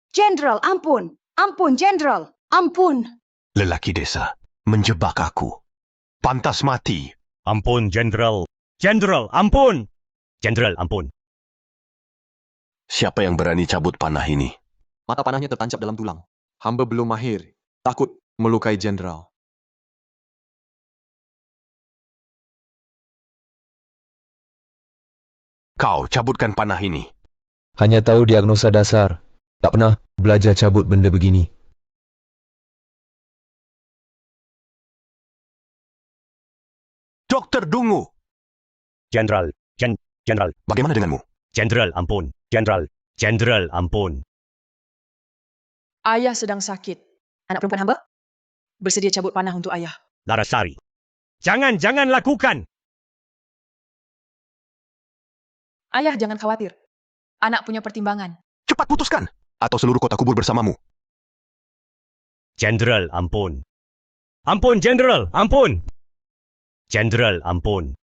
Jenderal, ampun! Ampun, Jenderal! Ampun! Lelaki desa menjebak aku. Pantas mati. Ampun, Jenderal. Jenderal, ampun! Jenderal, ampun. Siapa yang berani cabut panah ini? Mata panahnya tertancap dalam tulang. Hamba belum mahir. Takut melukai Jenderal. Kau cabutkan panah ini. Hanya tahu diagnosa dasar. Tak pernah belajar cabut benda begini. Dokter Dungu! Jenderal, Jenderal, Bagaimana denganmu? Jenderal, ampun. Jenderal, Jenderal, ampun. Ayah sedang sakit. Anak perempuan hamba bersedia cabut panah untuk ayah. Larasari, jangan lakukan! Ayah jangan khawatir. Anak punya pertimbangan. Cepat putuskan! Atau seluruh kota kubur bersamamu. Jenderal, ampun. Ampun, Jenderal, ampun! Jenderal, ampun.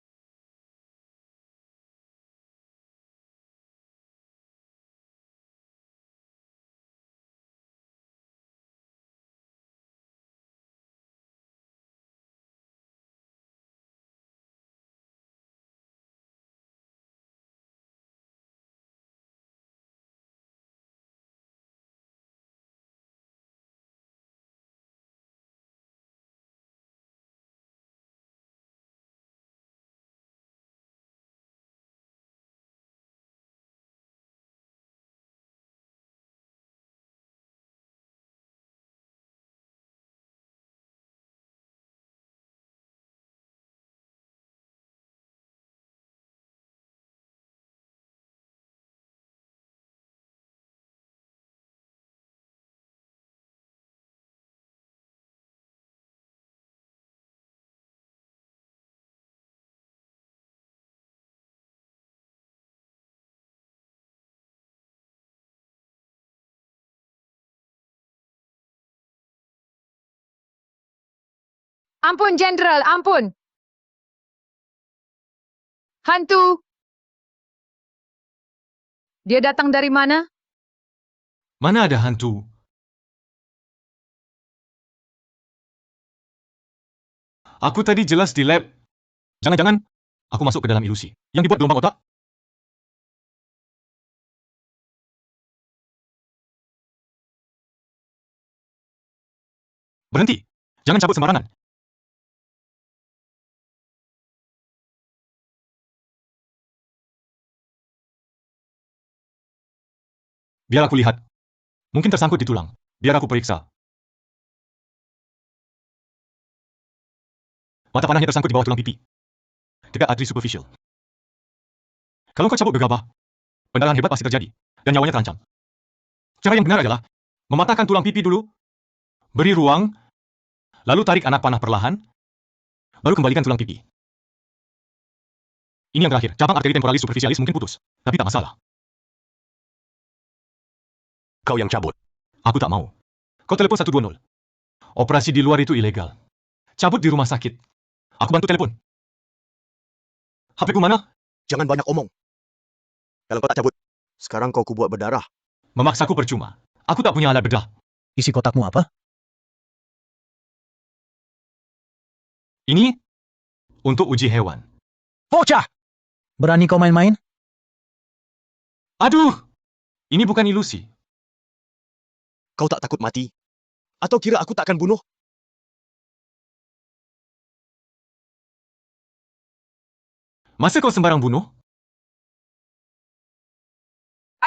Ampun, Jenderal, ampun! Hantu! Dia datang dari mana? Mana ada hantu? Aku tadi jelas di lab. Jangan-jangan aku masuk ke dalam ilusi yang dibuat gelombang otak. Berhenti. Jangan cabut sembarangan. Biar aku lihat. Mungkin tersangkut di tulang. Biar aku periksa. Mata panahnya tersangkut di bawah tulang pipi. Dekat arteri superficial. Kalau kau cabut gegabah, pendarahan hebat pasti terjadi. Dan nyawanya terancam. Cara yang benar adalah mematahkan tulang pipi dulu, beri ruang, lalu tarik anak panah perlahan, baru kembalikan tulang pipi. Ini yang terakhir. Cabang arteri temporalis superficialis mungkin putus. Tapi tak masalah. Kau yang cabut. Aku tak mau. Kau telepon 120. Operasi di luar itu ilegal. Cabut di rumah sakit. Aku bantu telepon. HP-ku mana? Jangan banyak omong. Kalau kau tak cabut, sekarang kau kubuat berdarah. Memaksaku percuma. Aku tak punya alat bedah. Isi kotakmu apa? Ini untuk uji hewan. Bocah! Berani kau main-main? Aduh! Ini bukan ilusi. Kau tak takut mati? Atau kira aku takkan bunuh? Masa kau sembarang bunuh?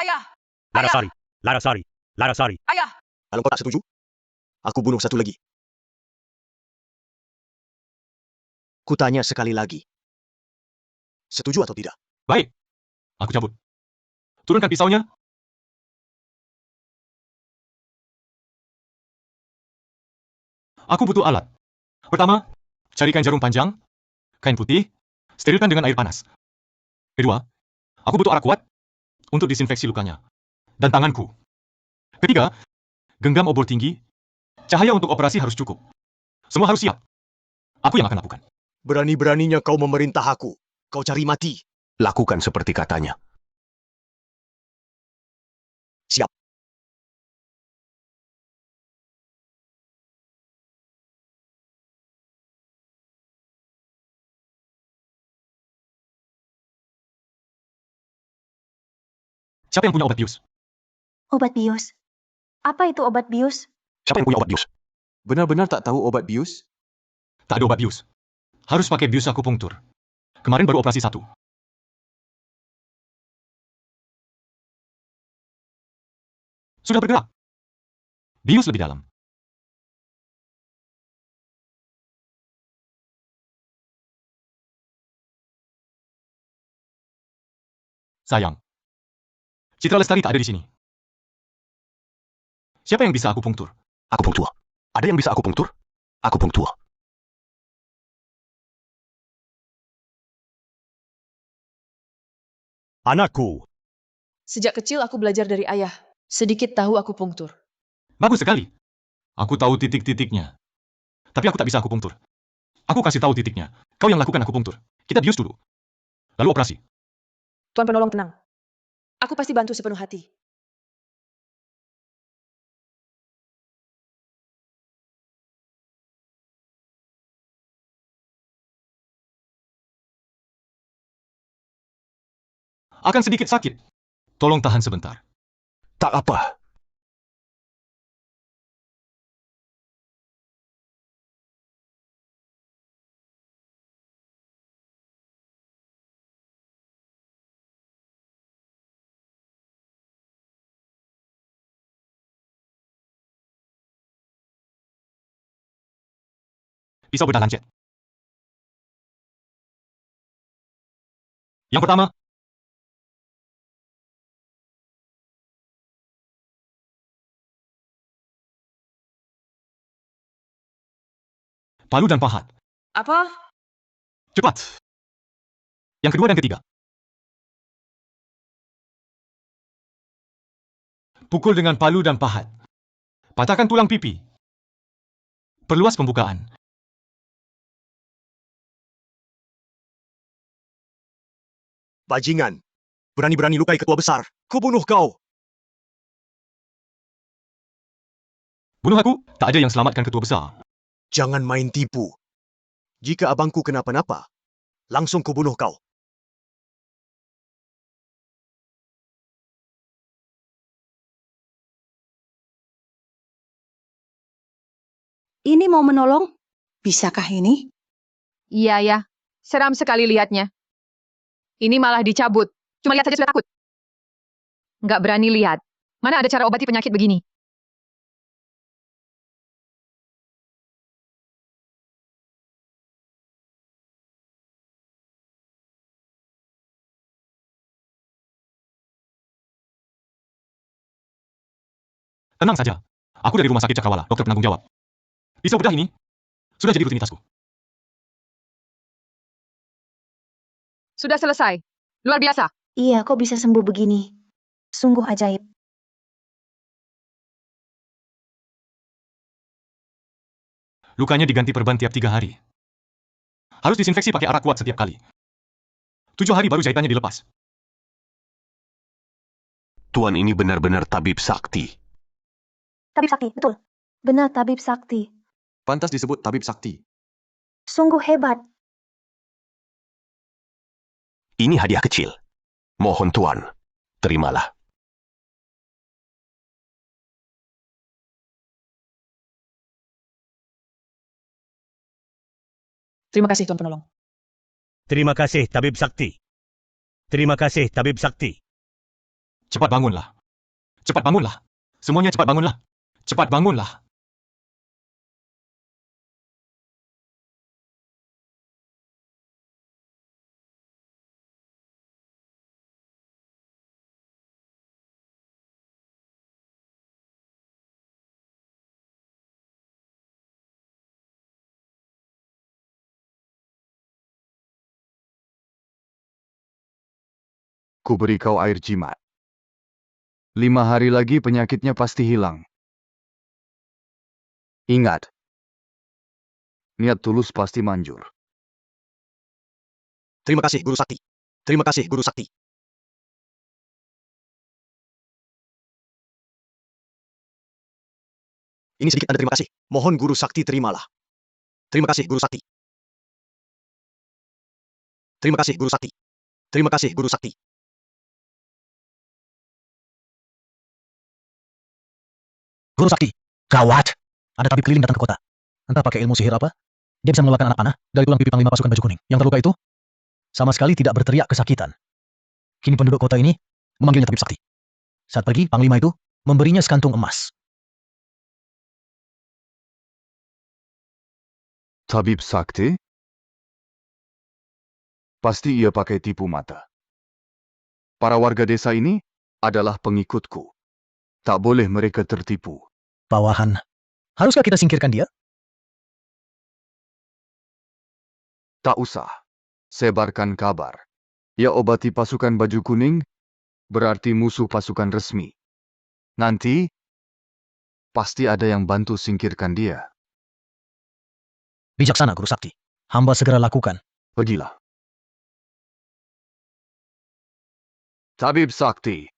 Ayah! Larasari, Larasari, Larasari. Ayah! Kalau kau tak setuju, aku bunuh satu lagi. Kutanya sekali lagi. Setuju atau tidak? Baik. Aku cabut. Turunkan pisaunya. Aku butuh alat. Pertama, carikan jarum panjang, kain putih, sterilkan dengan air panas. Kedua, aku butuh arak kuat untuk disinfeksi lukanya. Dan tanganku. Ketiga, genggam obor tinggi. Cahaya untuk operasi harus cukup. Semua harus siap. Aku yang akan lakukan. Berani-beraninya kau memerintah aku. Kau cari mati. Lakukan seperti katanya. Siap. Siapa yang punya obat bius? Obat bius. Apa itu obat bius? Siapa yang punya obat bius? Benar-benar tak tahu obat bius? Tak ada obat bius. Harus pakai bius akupunktur. Kemarin baru operasi 1. Sudah bergerak. Bius lebih dalam. Sayang. Citra Lestari tak ada di sini. Siapa yang bisa akupunktur? Akupunktur. Ada yang bisa akupunktur? Akupunktur. Anakku, Sejak kecil aku belajar dari ayah. Sedikit tahu akupunktur. Bagus sekali. Aku tahu titik-titiknya. Tapi aku tak bisa akupunktur. Aku kasih tahu titiknya. Kau yang lakukan akupunktur. Kita bius dulu. Lalu operasi. Tuan penolong tenang. Aku pasti bantu sepenuh hati. Akan sedikit sakit. Tolong tahan sebentar. Tak apa. Pisau bedah lancet. Yang pertama. Palu dan pahat. Apa? Cepat. Yang kedua dan ketiga. Pukul dengan palu dan pahat. Patahkan tulang pipi. Perluas pembukaan. Bajingan. Berani-berani lukai ketua besar. Kubunuh kau. Bunuh aku, tak ada yang selamatkan ketua besar. Jangan main tipu. Jika abangku kenapa-napa, langsung kubunuh kau. Ini mau menolong? Bisakah ini? Iya ya, seram sekali lihatnya. Ini malah dicabut. Cuma lihat saja sudah takut. Nggak berani lihat. Mana ada cara obati penyakit begini? Tenang saja. Aku dari rumah sakit Cakrawala, dokter penanggung jawab. Pisau bedah ini sudah jadi rutinitasku. Sudah selesai. Luar biasa. Iya, kok bisa sembuh begini? Sungguh ajaib. Lukanya diganti perban tiap 3 hari. Harus disinfeksi pakai arak kuat setiap kali. 7 hari baru jahitannya dilepas. Tuan ini benar-benar tabib sakti. Tabib sakti, betul. Benar, tabib sakti. Pantas disebut tabib sakti. Sungguh hebat. Ini hadiah kecil. Mohon tuan, terimalah. Terima kasih, Tuan Penolong. terima kasih Tabib Sakti. Terima kasih Tabib Sakti. Cepat bangunlah. Cepat bangunlah. Semuanya cepat bangunlah. Cepat bangunlah. Ku beri kau air jimat. 5 hari lagi penyakitnya pasti hilang. Ingat, niat tulus pasti manjur. Terima kasih, Guru Sakti. Terima kasih, Guru Sakti. Ini sedikit tanda terima kasih. Mohon Guru Sakti terimalah. Terima kasih, Guru Sakti. Terima kasih, Guru Sakti. Terima kasih, Guru Sakti. Guru Sakti, gawat. Ada tabib keliling datang ke kota. Entah pakai ilmu sihir apa, dia bisa mengeluarkan anak panah dari tulang pipi panglima pasukan baju kuning. Yang terluka itu sama sekali tidak berteriak kesakitan. Kini penduduk kota ini memanggilnya tabib sakti. Saat pergi, panglima itu memberinya sekantung emas. Tabib sakti? Pasti ia pakai tipu mata. Para warga desa ini adalah pengikutku. Tak boleh mereka tertipu. Bawahan, haruskah kita singkirkan dia? Tak usah. Sebarkan kabar. Ia obati pasukan baju kuning, berarti musuh pasukan resmi. Nanti, pasti ada yang bantu singkirkan dia. Bijaksana, Guru Sakti. Hamba segera lakukan. Pergilah. Tabib Sakti.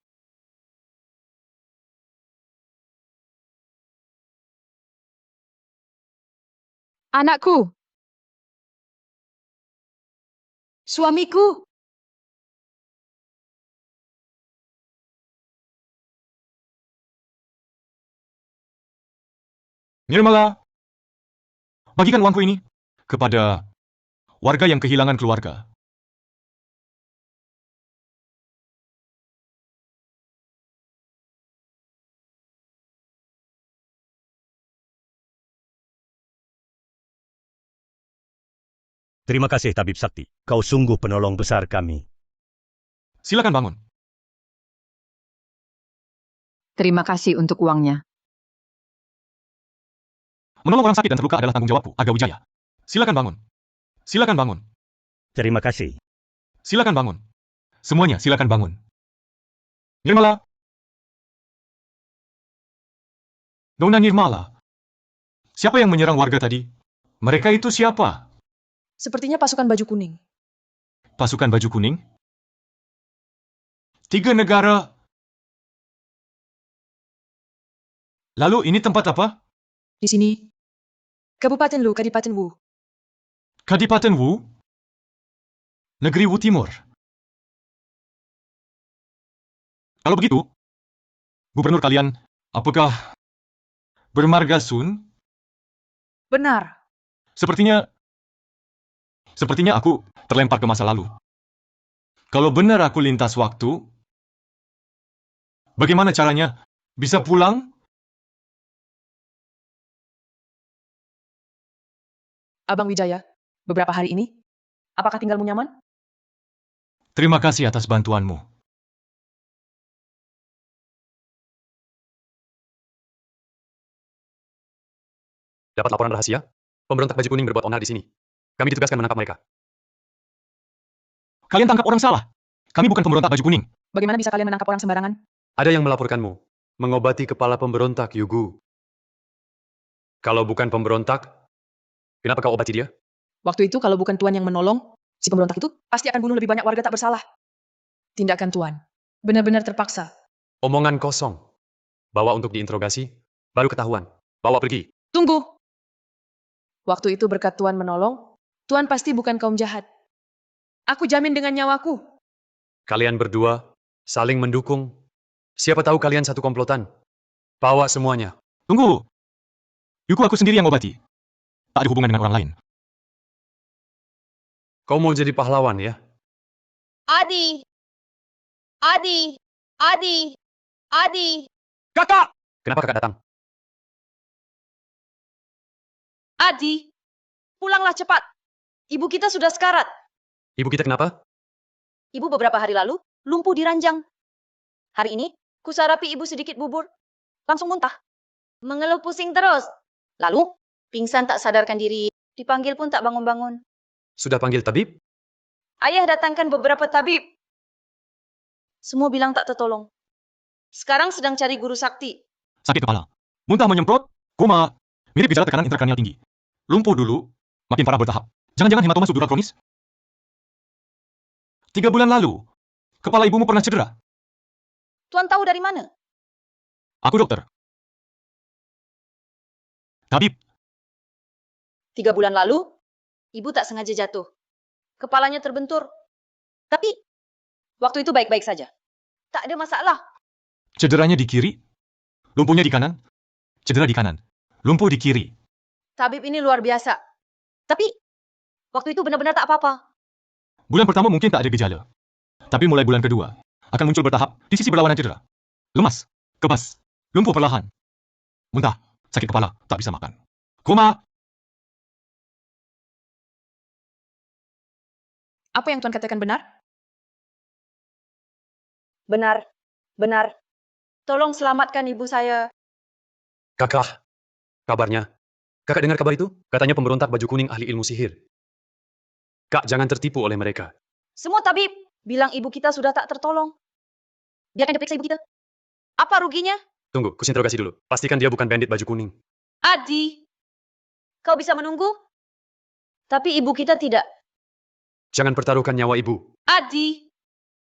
Anakku, Suamiku, Nirmala, bagikan uangku ini kepada warga yang kehilangan keluarga. Terima kasih, Tabib Sakti. Kau sungguh penolong besar kami. Silakan bangun. terima kasih untuk uangnya. Menolong orang sakit dan terluka adalah tanggung jawabku, Aga Wijaya. Silakan bangun. Silakan bangun. Terima kasih. Silakan bangun. Semuanya silakan bangun. Nirmala. Nona Nirmala. Siapa yang menyerang warga tadi? Mereka itu siapa? Sepertinya pasukan baju kuning. Pasukan baju kuning? 3 negara. Lalu ini tempat apa? Di sini, Kabupaten Lu, Kadipaten Wu. Kadipaten Wu? Negeri Wu Timur. Kalau begitu, gubernur kalian, apakah bermarga Sun? Benar. Sepertinya aku terlempar ke masa lalu. Kalau benar aku lintas waktu, bagaimana caranya bisa pulang? Abang Wijaya, beberapa hari ini, apakah tinggalmu nyaman? Terima kasih atas bantuanmu. Dapat laporan rahasia? Pemberontak baju kuning berbuat onar di sini. Kami ditugaskan menangkap mereka. Kalian tangkap orang salah. Kami bukan pemberontak baju kuning. Bagaimana bisa kalian menangkap orang sembarangan? Ada yang melaporkanmu. Mengobati kepala pemberontak, Yugu. Kalau bukan pemberontak, kenapa kau obati dia? Waktu itu kalau bukan Tuan yang menolong, si pemberontak itu pasti akan bunuh lebih banyak warga tak bersalah. Tindakan Tuan benar-benar terpaksa. Omongan kosong. Bawa untuk diinterogasi, baru ketahuan. Bawa pergi. Tunggu! Waktu itu berkat Tuan menolong, Tuan pasti bukan kaum jahat. Aku jamin dengan nyawaku. Kalian berdua saling mendukung. Siapa tahu kalian satu komplotan. Bawa semuanya. Tunggu. Yuku aku sendiri yang obati. Tak ada hubungan dengan orang lain. Kau mau jadi pahlawan ya? Adi, Adi, Adi, Adi. Kakak! Kenapa kakak datang? Adi, pulanglah cepat. Ibu kita sudah sekarat. Ibu kita kenapa? Ibu beberapa hari lalu lumpuh di ranjang. Hari ini, kusarapi ibu sedikit bubur. Langsung muntah. Mengeluh pusing terus. Lalu, pingsan tak sadarkan diri. Dipanggil pun tak bangun-bangun. Sudah panggil tabib? Ayah datangkan beberapa tabib. Semua bilang tak tertolong. Sekarang sedang cari guru sakti. Sakit kepala. Muntah menyemprot. Koma. Mirip gejala tekanan intrakranial tinggi. Lumpuh dulu. Makin parah bertahap. Jangan-jangan hematoma subdural kronis? 3 bulan lalu. Kepala ibumu pernah cedera. Tuan tahu dari mana? Aku dokter. Tabib. 3 bulan lalu, ibu tak sengaja jatuh. Kepalanya terbentur. Tapi, waktu itu baik-baik saja. Tak ada masalah. Cederanya di kiri. Lumpuhnya di kanan. cedera di kanan, lumpuh di kiri. Tabib ini luar biasa. Tapi, waktu itu benar-benar tak apa-apa. Bulan pertama mungkin tak ada gejala. Tapi mulai bulan kedua, akan muncul bertahap di sisi berlawanan cedera. Lemas, kebas, lumpuh perlahan. Muntah, sakit kepala, tak bisa makan. Koma. Apa yang Tuan katakan benar? Benar, benar. Tolong selamatkan ibu saya. Kakak, kabarnya. Kakak dengar kabar itu? Katanya pemberontak baju kuning ahli ilmu sihir. Kak, jangan tertipu oleh mereka. Semua tabib bilang ibu kita sudah tak tertolong. Biarkan dia periksa ibu kita. Apa ruginya? Tunggu, kusinterogasi dulu. Pastikan dia bukan bandit baju kuning. Adi, kau bisa menunggu? Tapi ibu kita tidak. Jangan pertaruhkan nyawa ibu. Adi,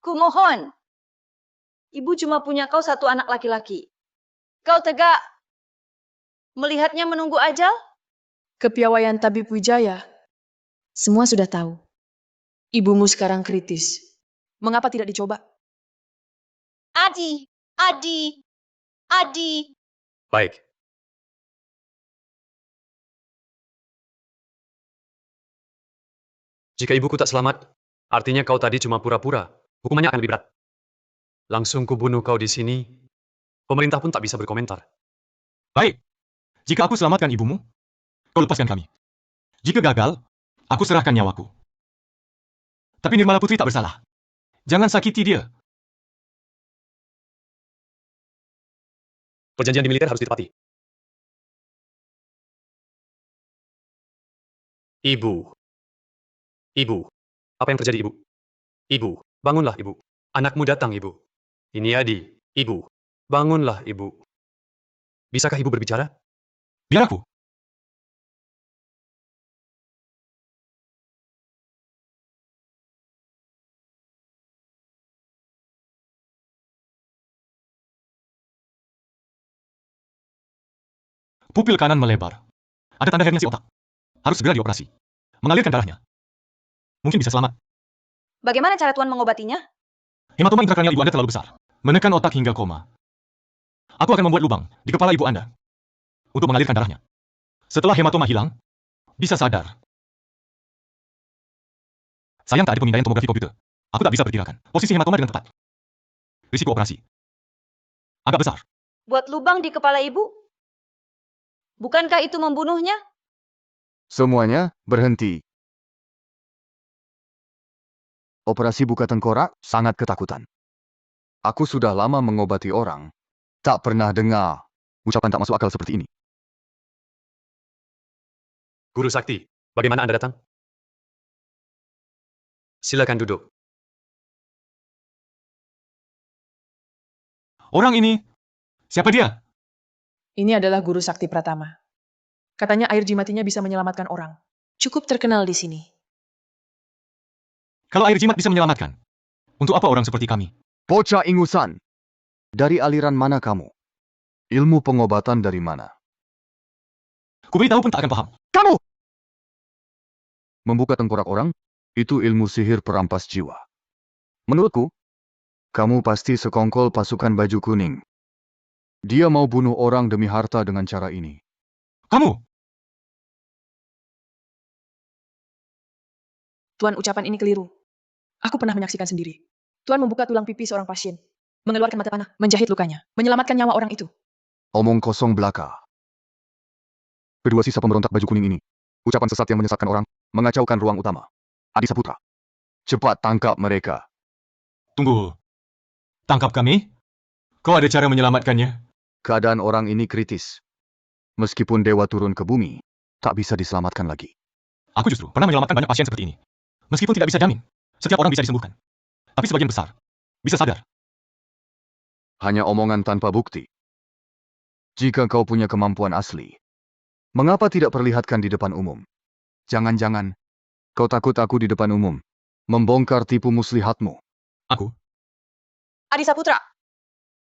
kumohon. Ibu cuma punya kau satu anak laki-laki. Kau tegak melihatnya menunggu ajal? Kepiawaian Tabib Wijaya. Semua sudah tahu. Ibumu sekarang kritis. Mengapa tidak dicoba? Adi, Adi, Adi. Baik. Jika ibuku tak selamat, artinya kau tadi cuma pura-pura. Hukumannya akan lebih berat. Langsung kubunuh kau di sini. Pemerintah pun tak bisa berkomentar. Baik. Jika aku selamatkan ibumu, kau lepaskan kami. Jika gagal, aku serahkan nyawaku. Tapi Nirmala Putri tak bersalah. Jangan sakiti dia. Perjanjian di militer harus ditepati. Ibu. Ibu. Apa yang terjadi, Ibu? Ibu, bangunlah, Ibu. Anakmu datang, Ibu. Ini Adi. Ibu, bangunlah, Ibu. Bisakah Ibu berbicara? Biar aku. Pupil kanan melebar. Ada tanda herniasi otak. Harus segera dioperasi. Mengalirkan darahnya. Mungkin bisa selamat. Bagaimana cara Tuan mengobatinya? Hematoma intrakranial ibu Anda terlalu besar. Menekan otak hingga koma. Aku akan membuat lubang di kepala ibu Anda untuk mengalirkan darahnya. Setelah hematoma hilang, bisa sadar. Sayang tak ada pemindaian tomografi komputer. Aku tak bisa perkirakan posisi hematoma dengan tepat. Risiko operasi agak besar. Buat lubang di kepala ibu? Bukankah itu membunuhnya? Semuanya berhenti. Operasi buka tengkorak sangat ketakutan. Aku sudah lama mengobati orang. Tak pernah dengar ucapan tak masuk akal seperti ini. Guru Sakti, bagaimana Anda datang? Silakan duduk. Orang ini, siapa dia? Ini adalah Guru Sakti Pratama. Katanya air jimatinya bisa menyelamatkan orang. Cukup terkenal di sini. Kalau air jimat bisa menyelamatkan, untuk apa orang seperti kami? Bocah ingusan. Dari aliran mana kamu? Ilmu pengobatan dari mana? Kuberitahu pun tak akan paham. Kamu! Membuka tengkorak orang, itu ilmu sihir perampas jiwa. Menurutku, kamu pasti sekongkol pasukan baju kuning. Dia mau bunuh orang demi harta dengan cara ini. Kamu! Tuan, ucapan ini keliru. Aku pernah menyaksikan sendiri. Tuan membuka tulang pipi seorang pasien, mengeluarkan mata panah, menjahit lukanya, menyelamatkan nyawa orang itu. Omong kosong belaka. Kedua sisa pemberontak baju kuning ini, ucapan sesat yang menyesatkan orang, mengacaukan ruang utama. Adi Saputra, cepat tangkap mereka. Tunggu. Tangkap kami? Kau ada cara menyelamatkannya? Keadaan orang ini kritis. Meskipun dewa turun ke bumi, tak bisa diselamatkan lagi. Aku justru pernah menyelamatkan banyak pasien seperti ini. Meskipun tidak bisa jamin, setiap orang bisa disembuhkan. Tapi sebagian besar, bisa sadar. Hanya omongan tanpa bukti. Jika kau punya kemampuan asli, mengapa tidak perlihatkan di depan umum? Jangan-jangan, kau takut aku di depan umum, membongkar tipu muslihatmu. Aku? Adi Saputra,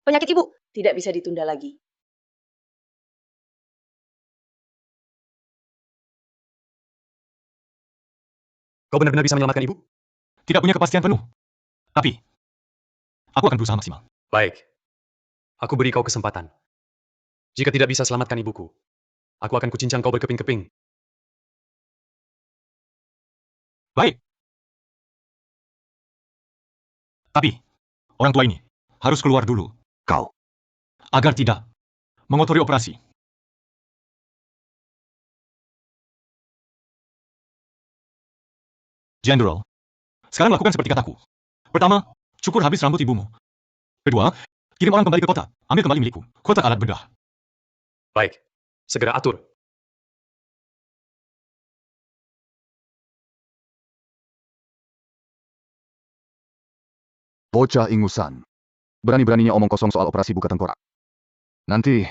penyakit ibu tidak bisa ditunda lagi. Kau benar-benar bisa menyelamatkan ibu? Tidak punya kepastian penuh. Tapi, aku akan berusaha maksimal. Baik. Aku beri kau kesempatan. Jika tidak bisa selamatkan ibuku, aku akan kucincang kau berkeping-keping. Baik. Tapi, orang tua ini harus keluar dulu. Kau. Agar tidak mengotori operasi. General, sekarang lakukan seperti kataku. Pertama, cukur habis rambut ibumu. Kedua, kirim orang kembali ke kota. Ambil kembali milikku, kotak alat bedah. Baik, segera atur. Bocah ingusan. Berani-beraninya omong kosong soal operasi buka tengkorak. Nanti,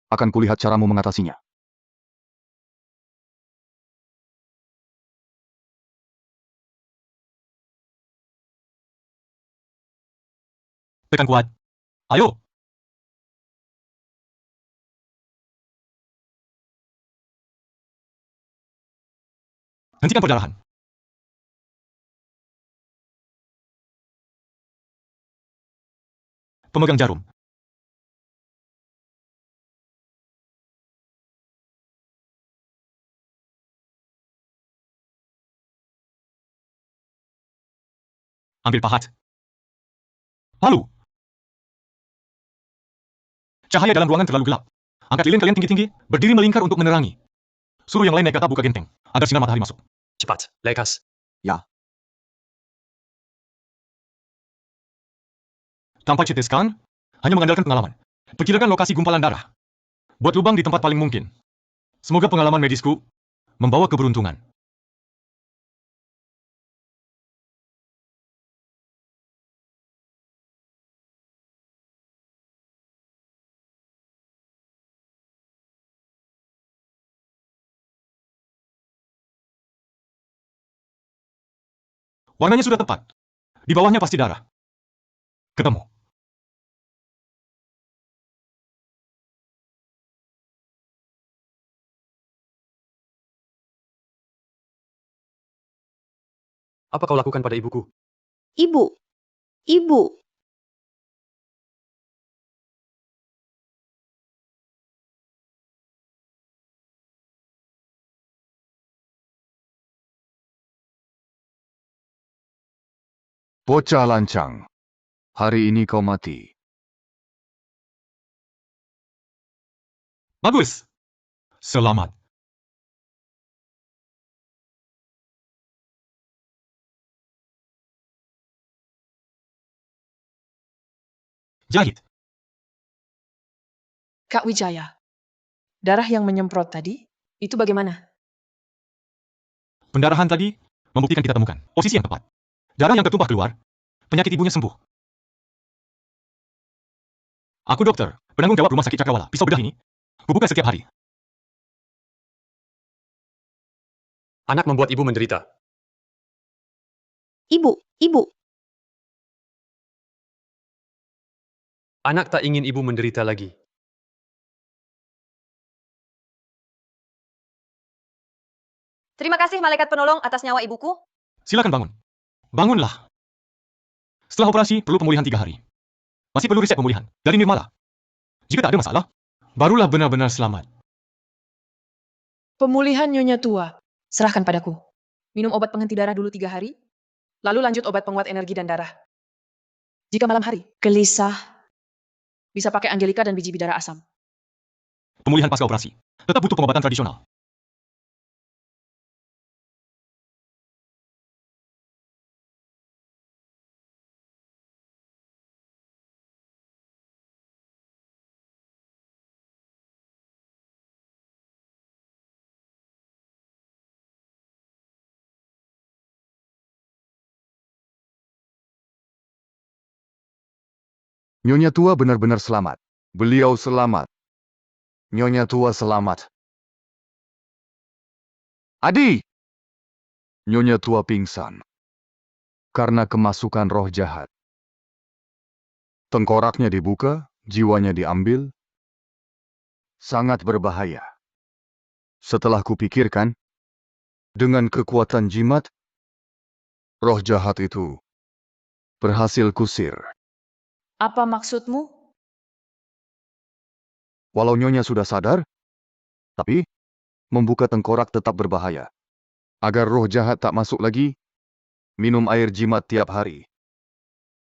akan kulihat caramu mengatasinya. Tekan kuat. Ayo. Hentikan perdarahan. Pemegang jarum. Ambil pahat. Lalu. Cahaya dalam ruangan terlalu gelap. Angkat lilin kalian tinggi-tinggi, berdiri melingkar untuk menerangi. Suruh yang lain naik ke atap buka genteng, agar sinar matahari masuk. Cepat, lekas. Ya. Tanpa CT scan, hanya mengandalkan pengalaman. Perkirakan lokasi gumpalan darah. Buat lubang di tempat paling mungkin. Semoga pengalaman medisku membawa keberuntungan. Warnanya sudah tepat. Di bawahnya pasti darah. Ketemu. Apa kau lakukan pada ibuku? Ibu. Ibu. Bocah lancang. Hari ini kau mati. Bagus. Selamat. Jahit. Kak Wijaya, darah yang menyemprot tadi, itu bagaimana? Pendarahan tadi membuktikan kita temukan posisi yang tepat. Darah yang tertumpah keluar, penyakit ibunya sembuh. Aku dokter, penanggung jawab rumah sakit Cakrawala. Pisau bedah ini, kubuka setiap hari. Anak membuat ibu menderita. Ibu. Ibu. Anak tak ingin ibu menderita lagi. Terima kasih malaikat penolong atas nyawa ibuku. Silakan bangun. Bangunlah. Setelah operasi, perlu pemulihan 3 hari. Masih perlu resep pemulihan dari Nirmala. Jika tak ada masalah, barulah benar-benar selamat. Pemulihan Nyonya Tua, serahkan padaku. Minum obat penghenti darah dulu 3 hari, lalu lanjut obat penguat energi dan darah. Jika malam hari, gelisah, bisa pakai Angelika dan biji bidara asam. Pemulihan pasca operasi tetap butuh pengobatan tradisional. Nyonya Tua benar-benar selamat. Beliau selamat. Nyonya Tua selamat. Adi! Nyonya Tua pingsan. Karena kemasukan roh jahat. Tengkoraknya dibuka, jiwanya diambil. Sangat berbahaya. Setelah kupikirkan, dengan kekuatan jimat, roh jahat itu berhasil kusir. Apa maksudmu? Walau Nyonya sudah sadar, tapi membuka tengkorak tetap berbahaya. Agar roh jahat tak masuk lagi, minum air jimat tiap hari.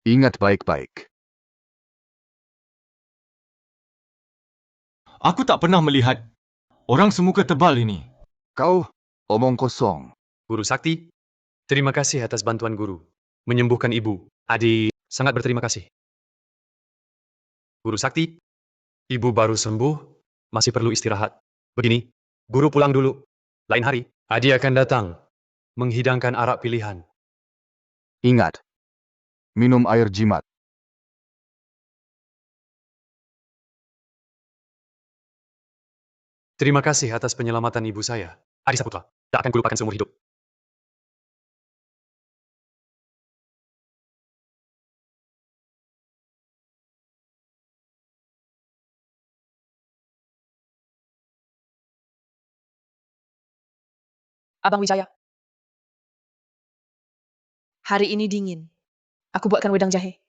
Ingat baik-baik. Aku tak pernah melihat orang semuka tebal ini. Kau omong kosong. Guru Sakti, terima kasih atas bantuan guru. Menyembuhkan ibu. Adi sangat berterima kasih. Guru Sakti, ibu baru sembuh, masih perlu istirahat. Begini, guru pulang dulu. Lain hari, Adi akan datang, menghidangkan arak pilihan. Ingat, minum air jimat. Terima kasih atas penyelamatan ibu saya. Adi Saputra, tak akan kulupakan seumur hidup. Abang Wijaya. Hari ini dingin. Aku buatkan wedang jahe.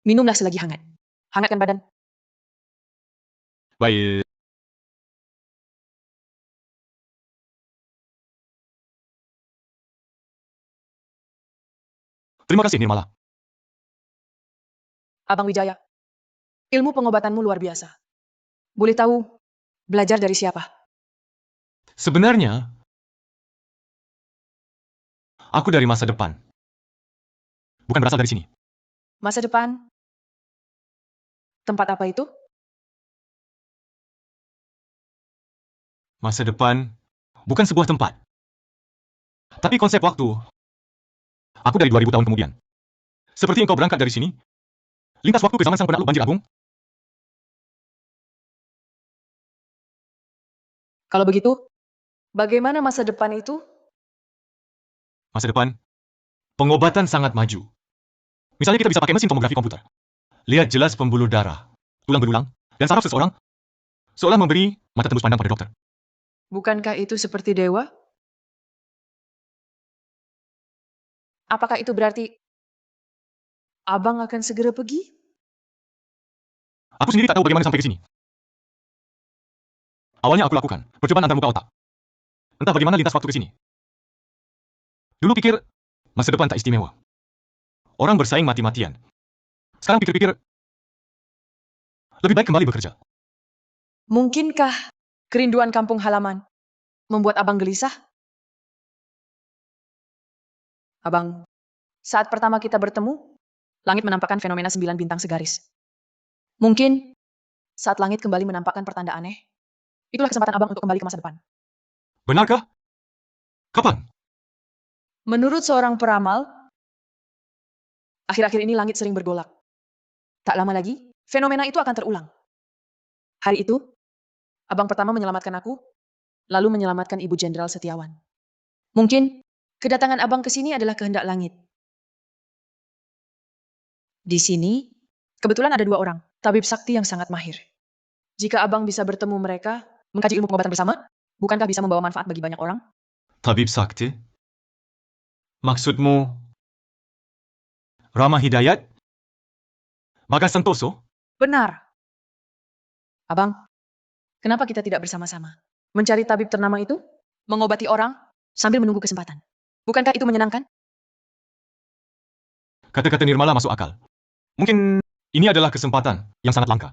Minumlah selagi hangat. Hangatkan badan. Baik. Terima kasih, Nirmala. Abang Wijaya. Ilmu pengobatanmu luar biasa. Boleh tahu belajar dari siapa? Sebenarnya, aku dari masa depan. Bukan berasal dari sini. Masa depan? Tempat apa itu? Masa depan bukan sebuah tempat. Tapi konsep waktu. Aku dari 2000 tahun kemudian. Seperti engkau berangkat dari sini, lintas waktu ke zaman sang penakluk banjir agung. Kalau begitu, bagaimana masa depan itu? Masa depan, pengobatan sangat maju. Misalnya kita bisa pakai mesin tomografi komputer. Lihat jelas pembuluh darah, tulang berulang, dan saraf seseorang, seolah memberi mata tembus pandang pada dokter. Bukankah itu seperti dewa? Apakah itu berarti abang akan segera pergi? Aku sendiri tak tahu bagaimana sampai ke sini. Awalnya aku lakukan percobaan antar muka otak. Entah bagaimana lintas waktu ke sini. Dulu pikir masa depan tak istimewa. Orang bersaing mati-matian. Sekarang pikir-pikir lebih baik kembali bekerja. Mungkinkah kerinduan kampung halaman membuat abang gelisah? Abang, saat pertama kita bertemu, langit menampakkan fenomena 9 bintang segaris. Mungkin saat langit kembali menampakkan pertanda aneh, itulah kesempatan abang untuk kembali ke masa depan. Benarkah? Kapan? Menurut seorang peramal, akhir-akhir ini langit sering bergolak. Tak lama lagi, fenomena itu akan terulang. Hari itu, abang pertama menyelamatkan aku, lalu menyelamatkan Ibu Jenderal Setiawan. Mungkin kedatangan abang ke sini adalah kehendak langit. Di sini, kebetulan ada 2 orang, tabib sakti yang sangat mahir. Jika abang bisa bertemu mereka, mengkaji ilmu pengobatan bersama, bukankah bisa membawa manfaat bagi banyak orang? Tabib sakti? Maksudmu Rama Hidayat? Bagas Santoso? Benar. Abang, kenapa kita tidak bersama-sama? Mencari tabib ternama itu, mengobati orang, sambil menunggu kesempatan. Bukankah itu menyenangkan? Kata-kata Nirmala masuk akal. Mungkin ini adalah kesempatan yang sangat langka.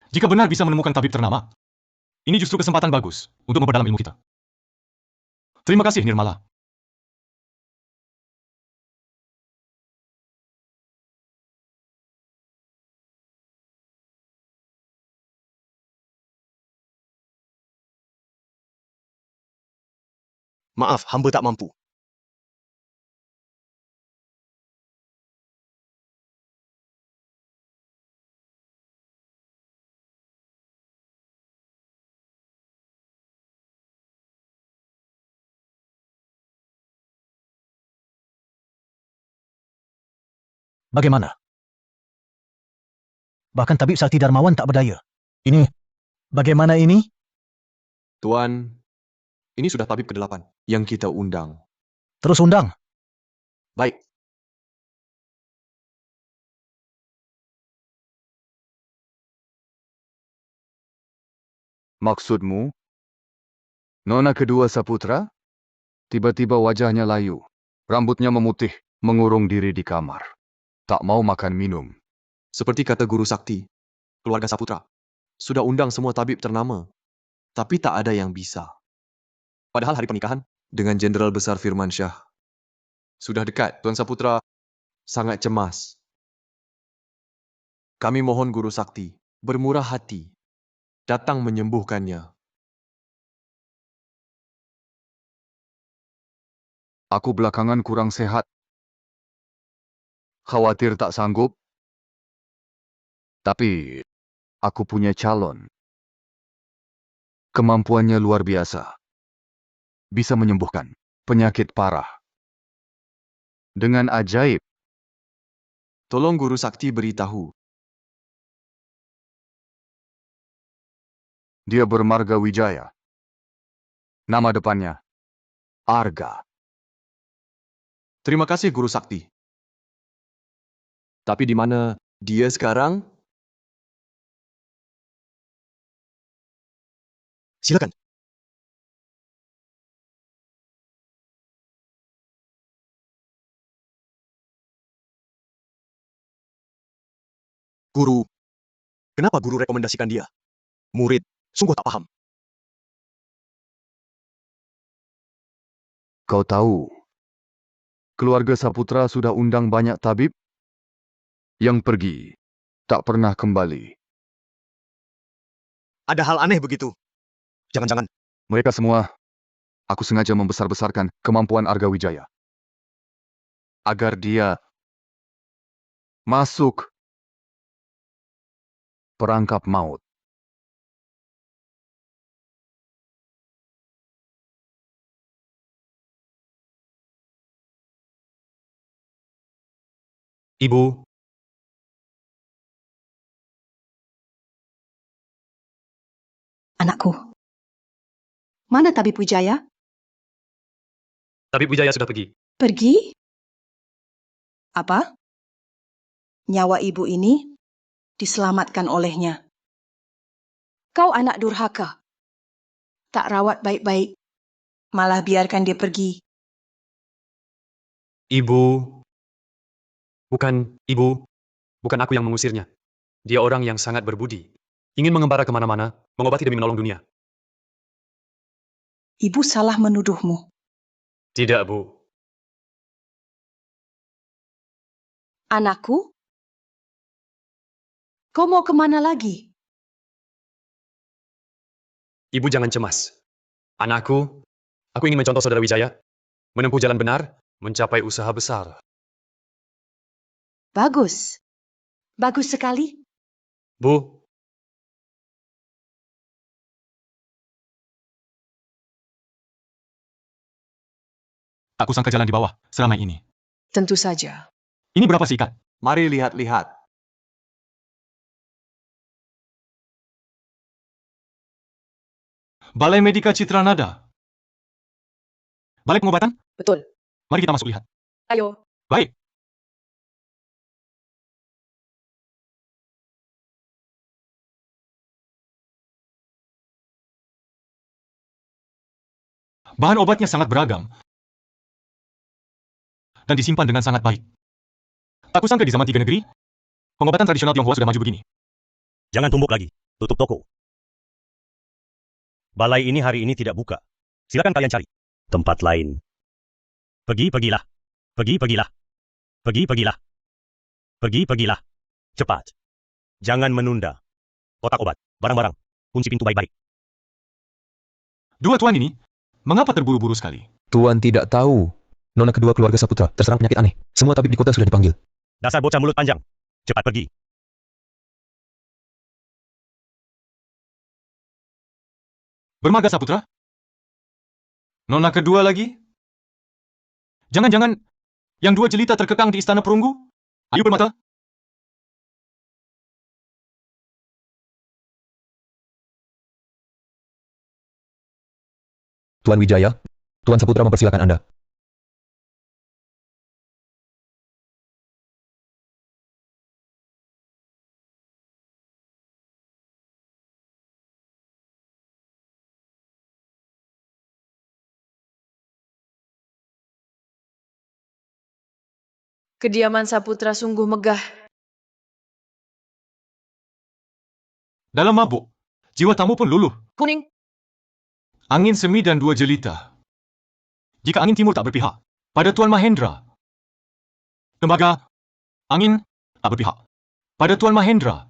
Jika benar bisa menemukan tabib ternama, ini justru kesempatan bagus untuk memperdalam ilmu kita. Terima kasih, Nirmala. Maaf, hamba tak mampu. Bagaimana? Bahkan tabib Sakti Darmawan tak berdaya. Ini, bagaimana ini? Tuan, ini sudah tabib ke-8 yang kita undang. Terus undang. Baik. Maksudmu? Nona kedua Saputra? Tiba-tiba wajahnya layu. Rambutnya memutih, mengurung diri di kamar. Tak mau makan minum. Seperti kata Guru Sakti, keluarga Saputra sudah undang semua tabib ternama, tapi tak ada yang bisa. Padahal hari pernikahan dengan Jenderal Besar Firman Shah sudah dekat. Tuan Saputra sangat cemas. Kami mohon Guru Sakti bermurah hati, datang menyembuhkannya. Aku belakangan kurang sehat. Khawatir tak sanggup. Tapi, aku punya calon. Kemampuannya luar biasa. Bisa menyembuhkan penyakit parah. Dengan ajaib. Tolong Guru Sakti beritahu. Dia bermarga Wijaya. Nama depannya Arga. Terima kasih Guru Sakti. Tapi di mana dia sekarang? Silakan. Guru, kenapa guru rekomendasikan dia? Murid, sungguh tak paham. Kau tahu, keluarga Saputra sudah undang banyak tabib yang pergi, tak pernah kembali. Ada hal aneh begitu. Jangan-jangan. Mereka semua, aku sengaja membesar-besarkan kemampuan Arga Wijaya. Agar dia masuk perangkap maut. Ibu, Anakku, mana Tabib Wijaya? Tabib Wijaya sudah pergi. Pergi? Apa? Nyawa ibu ini diselamatkan olehnya. Kau anak durhaka. Tak rawat baik-baik, malah biarkan dia pergi. Ibu, bukan aku yang mengusirnya. Dia orang yang sangat berbudi. Ingin mengembara kemana-mana, mengobati demi menolong dunia. Ibu salah menuduhmu. Tidak, Bu. Anakku, kau mau kemana lagi? Ibu jangan cemas. Anakku, aku ingin mencontoh Saudara Wijaya. Menempuh jalan benar, mencapai usaha besar. Bagus. Bagus sekali. Bu, Aku sangka jalan di bawah seramai ini. Tentu saja. Ini berapa sikat? Mari lihat-lihat. Balai Medika Citra Nada. Balai pengobatan? Betul. Mari kita masuk lihat. Ayo. Baik. Bahan obatnya sangat beragam dan disimpan dengan sangat baik. Aku sangka di zaman 3 negeri, pengobatan tradisional Tionghoa sudah maju begini. Jangan tumbuk lagi. Tutup toko. Balai ini hari ini tidak buka. Silakan kalian cari tempat lain. Pergilah. Pergilah. Pergilah. Cepat. Jangan menunda. Kotak obat, barang-barang, kunci pintu baik-baik. Dua tuan ini, mengapa terburu-buru sekali? Tuan tidak tahu. Nona kedua keluarga Saputra terserang penyakit aneh. Semua tabib di kota sudah dipanggil. Dasar bocah mulut panjang. Cepat pergi. Bermarga Saputra? Nona kedua lagi? Jangan-jangan yang dua jelita terkekang di istana perunggu? Ayo Permata. Tuan Wijaya, Tuan Saputra mempersilakan Anda. Kediaman Saputra sungguh megah. Dalam mabuk, jiwa tamu pun luluh. Kuning, Angin semi dan 2 jelita. Jika angin timur tak berpihak pada Tuan Mahendra, tembaga, angin tak berpihak pada Tuan Mahendra.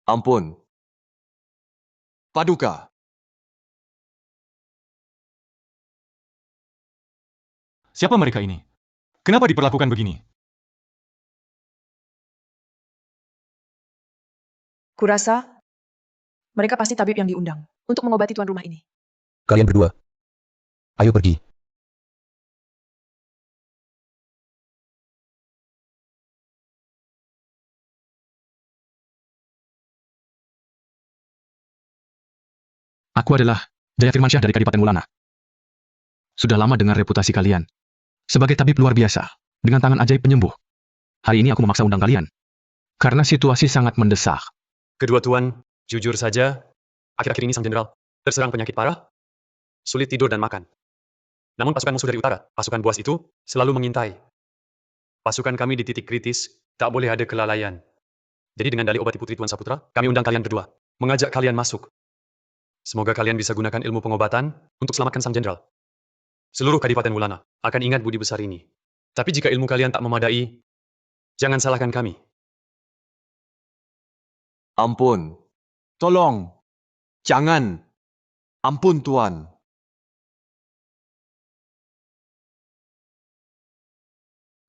Ampun. Paduka. Siapa mereka ini? Kenapa diperlakukan begini? kurasa mereka pasti tabib yang diundang untuk mengobati tuan rumah ini. Kalian berdua, ayo pergi. Aku adalah Jaya Firmansyah dari Kadipaten Wulana. Sudah lama dengar reputasi kalian sebagai tabib luar biasa, dengan tangan ajaib penyembuh. Hari ini aku memaksa undang kalian, karena situasi sangat mendesak. Kedua tuan, jujur saja, akhir-akhir ini Sang Jenderal terserang penyakit parah, sulit tidur dan makan. Namun pasukan musuh dari utara, pasukan buas itu, selalu mengintai. Pasukan kami di titik kritis, tak boleh ada kelalaian. Jadi dengan dalih obati putri Tuan Saputra, kami undang kalian berdua, mengajak kalian masuk. Semoga kalian bisa gunakan ilmu pengobatan untuk selamatkan Sang Jenderal. Seluruh Kadipaten Wulana akan ingat budi besar ini. Tapi jika ilmu kalian tak memadai, jangan salahkan kami. Ampun. Tolong. Jangan. Ampun, Tuan.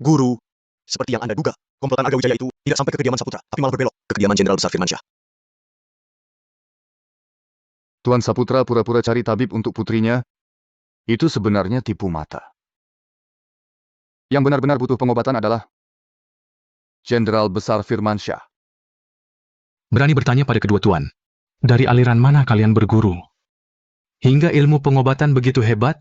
Guru, seperti yang Anda duga, komplotan Arga Wijaya itu tidak sampai ke kediaman Saputra, tapi malah berbelok ke kediaman Jenderal Besar Firmansyah. Tuan Saputra pura-pura cari tabib untuk putrinya. Itu sebenarnya tipu mata. Yang benar-benar butuh pengobatan adalah Jenderal Besar Firmansyah. Berani bertanya pada kedua tuan, dari aliran mana kalian berguru? Hingga ilmu pengobatan begitu hebat?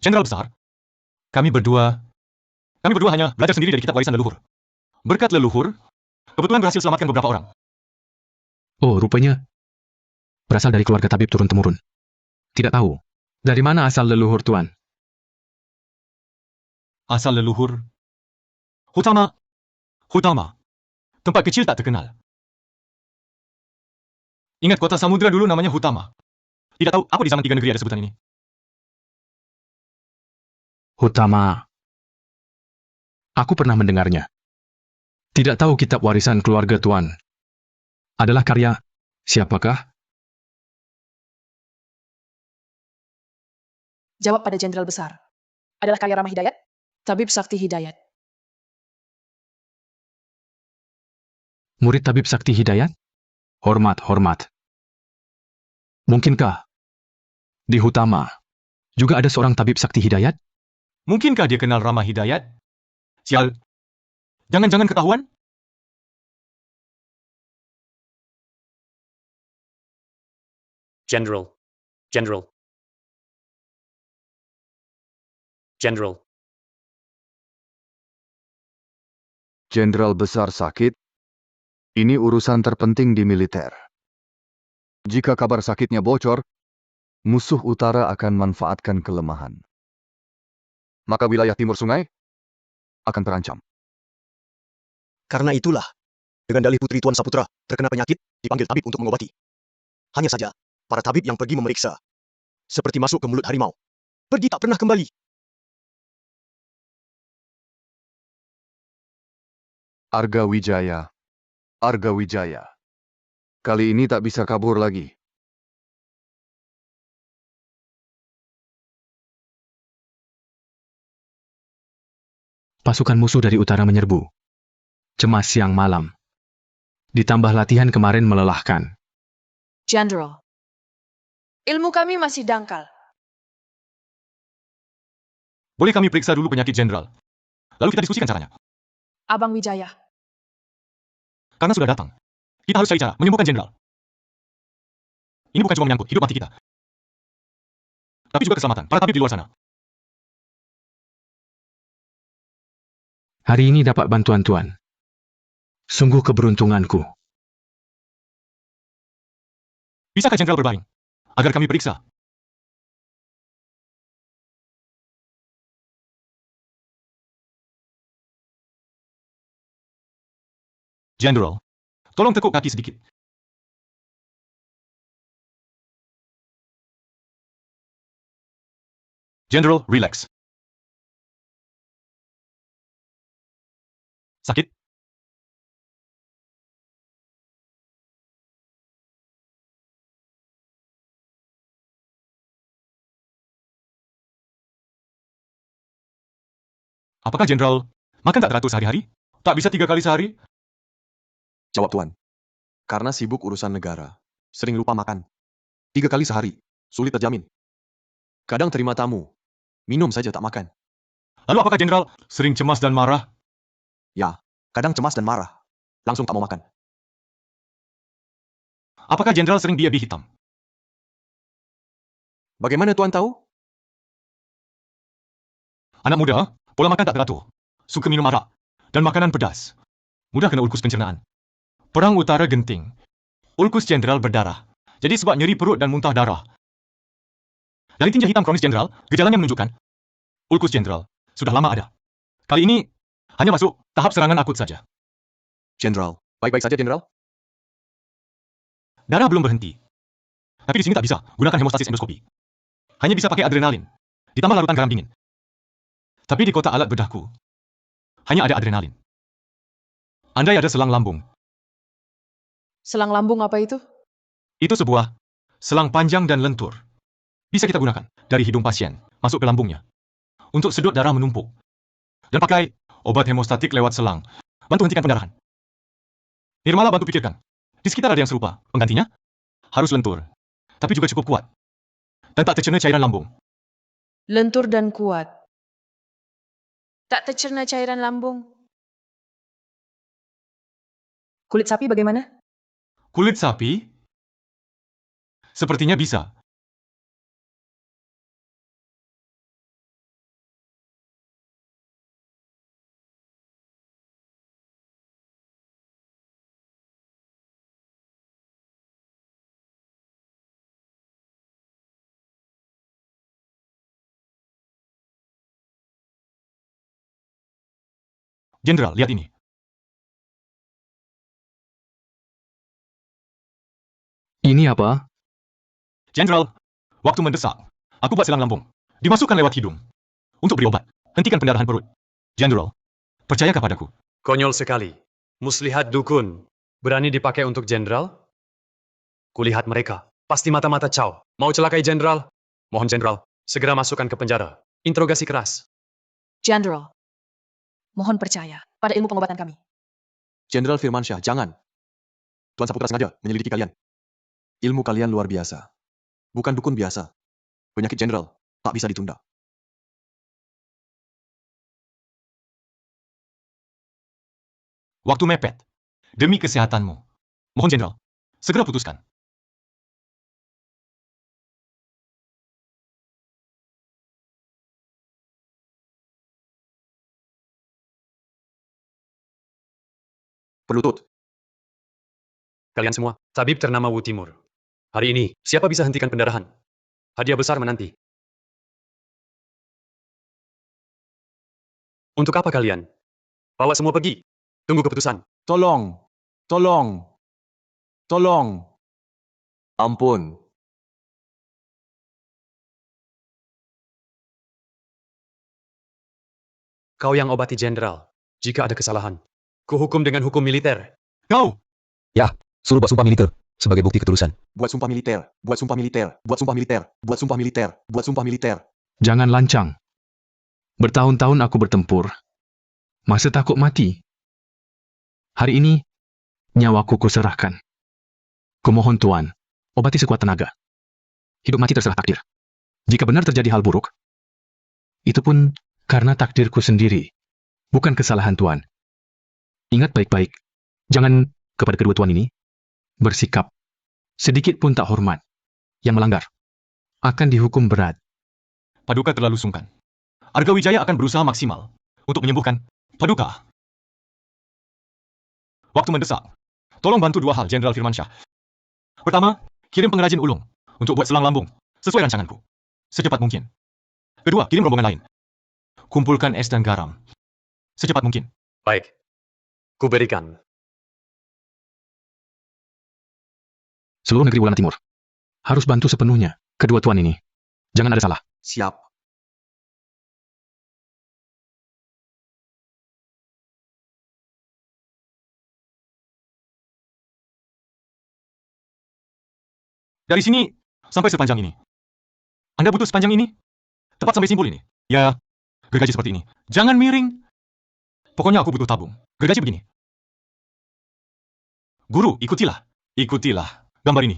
Jenderal Besar, kami berdua hanya belajar sendiri dari kitab warisan leluhur. Berkat leluhur, kebetulan berhasil selamatkan beberapa orang. Oh, rupanya berasal dari keluarga tabib turun-temurun. Tidak tahu, dari mana asal leluhur tuan? Asal leluhur Hutama. Tempat kecil tak terkenal. Ingat kota samudra dulu namanya Hutama. Tidak tahu apa di zaman 3 negeri ada sebutan ini. Hutama. Aku pernah mendengarnya. Tidak tahu kitab warisan keluarga tuan adalah karya siapakah? Jawab pada Jenderal Besar. Adalah karya Rama Hidayat, Tabib Sakti Hidayat. Murid Tabib Sakti Hidayat? Hormat. Mungkinkah di Hutama juga ada seorang Tabib Sakti Hidayat? Mungkinkah dia kenal Rama Hidayat? Sial. Jangan-jangan ketahuan? General. Jenderal Besar sakit? Ini urusan terpenting di militer. Jika kabar sakitnya bocor, musuh utara akan manfaatkan kelemahan. Maka wilayah timur sungai akan terancam. Karena itulah, dengan dalih putri Tuan Saputra terkena penyakit, dipanggil tabib untuk mengobati. Hanya saja, para tabib yang pergi memeriksa, seperti masuk ke mulut harimau. Pergi tak pernah kembali. Arga Wijaya. Kali ini tak bisa kabur lagi. Pasukan musuh dari utara menyerbu. Cemas siang malam. Ditambah latihan kemarin melelahkan. Jenderal, ilmu kami masih dangkal. Boleh kami periksa dulu penyakit Jenderal. Lalu kita diskusikan caranya. Abang Wijaya, Karena sudah datang, kita harus cari cara menyembuhkan Jenderal. Ini bukan cuma menyangkut hidup mati kita, tapi juga keselamatan para tabib di luar sana. Hari ini dapat bantuan Tuan. Sungguh keberuntunganku. Bisakah Jenderal berbaring agar kami periksa? Jenderal, tolong tekuk kaki sedikit. Jenderal, relax. Sakit? Apakah Jenderal makan tak teratur sehari-hari? Tak bisa 3 kali sehari? Jawab Tuan. Karena sibuk urusan negara, sering lupa makan. 3 kali sehari, sulit terjamin. Kadang terima tamu, minum saja tak makan. Lalu apakah Jenderal sering cemas dan marah? Ya, kadang cemas dan marah. Langsung tak mau makan. Apakah Jenderal sering BAB hitam? Bagaimana Tuan tahu? Anak muda, pola makan tak teratur. Suka minum arak dan makanan pedas. Mudah kena ulkus pencernaan. Perang Utara genting. Ulkus Jenderal berdarah. Jadi sebab nyeri perut dan muntah darah. Dari tinja hitam kronis Jenderal, gejalanya menunjukkan ulkus Jenderal sudah lama ada. Kali ini hanya masuk tahap serangan akut saja. Jenderal, baik-baik saja Jenderal? Darah belum berhenti. Tapi di sini tak bisa gunakan hemostasis endoskopi. Hanya bisa pakai adrenalin, ditambah larutan garam dingin. Tapi di kotak alat bedahku, hanya ada adrenalin. Andai ada selang lambung. Selang lambung apa itu? Itu sebuah selang panjang dan lentur. Bisa kita gunakan dari hidung pasien, masuk ke lambungnya. Untuk sedot darah menumpuk. Dan pakai obat hemostatik lewat selang. Bantu hentikan pendarahan. Nirmala bantu pikirkan. Di sekitar ada yang serupa. Penggantinya harus lentur. Tapi juga cukup kuat. Dan tak tercerna cairan lambung. Lentur dan kuat. Tak tercerna cairan lambung. Kulit sapi bagaimana? Kulit sapi? Sepertinya bisa. Jenderal, lihat ini. Ini apa? Jenderal, waktu mendesak. Aku buat selang lambung. Dimasukkan lewat hidung. Untuk beri obat. Hentikan pendarahan perut. Jenderal, percayakah padaku? Konyol sekali. Muslihat dukun. Berani dipakai untuk Jenderal? Kulihat mereka. Pasti mata-mata caw. Mau celakai Jenderal? Mohon Jenderal, segera masukkan ke penjara. Interogasi keras. Jenderal, mohon percaya pada ilmu pengobatan kami. Jenderal Firmansyah, jangan. Tuan Saputra sengaja menyelidiki kalian. Ilmu kalian luar biasa. Bukan dukun biasa. Penyakit Jenderal tak bisa ditunda. Waktu mepet. Demi kesehatanmu. Mohon Jenderal, segera putuskan. Perlutut. Kalian semua, tabib ternama Wu Timur. Hari ini, siapa bisa hentikan pendarahan? Hadiah besar menanti. Untuk apa kalian? Bawa semua pergi. Tunggu keputusan. Tolong. Tolong. Tolong. Ampun. Kau yang obati Jenderal. Jika ada kesalahan, kuhukum dengan hukum militer. Kau! Ya, suruh buat sumpah militer sebagai bukti ketulusan. Buat sumpah militer. Buat sumpah militer. Buat sumpah militer. Buat sumpah militer. Buat sumpah militer. Jangan lancang. Bertahun-tahun aku bertempur. Masa takut mati? Hari ini, nyawaku kuserahkan. Kumohon Tuan, obati sekuat tenaga. Hidup mati terserah takdir. Jika benar terjadi hal buruk, itu pun karena takdirku sendiri, bukan kesalahan Tuan. Ingat baik-baik, jangan kepada kedua Tuan ini bersikap sedikit pun tak hormat. yang melanggar akan dihukum berat. Paduka terlalu sungkan. Arga Wijaya akan berusaha maksimal untuk menyembuhkan Paduka. Waktu mendesak. Tolong bantu dua hal, Jenderal Firmansyah. Pertama, kirim pengrajin ulung untuk buat selang lambung sesuai rancanganku. Secepat mungkin. Kedua, kirim rombongan lain. Kumpulkan es dan garam. Secepat mungkin. Baik. Ku berikan. Seluruh negeri Wulana Timur harus bantu sepenuhnya kedua tuan ini. Jangan ada salah. Siap. Dari sini sampai sepanjang ini. Anda butuh sepanjang ini? Tepat sampai simpul ini? Ya, gergaji seperti ini. Jangan miring. Pokoknya aku butuh tabung. Gergaji begini. Guru, ikutilah. Ikutilah gambar ini.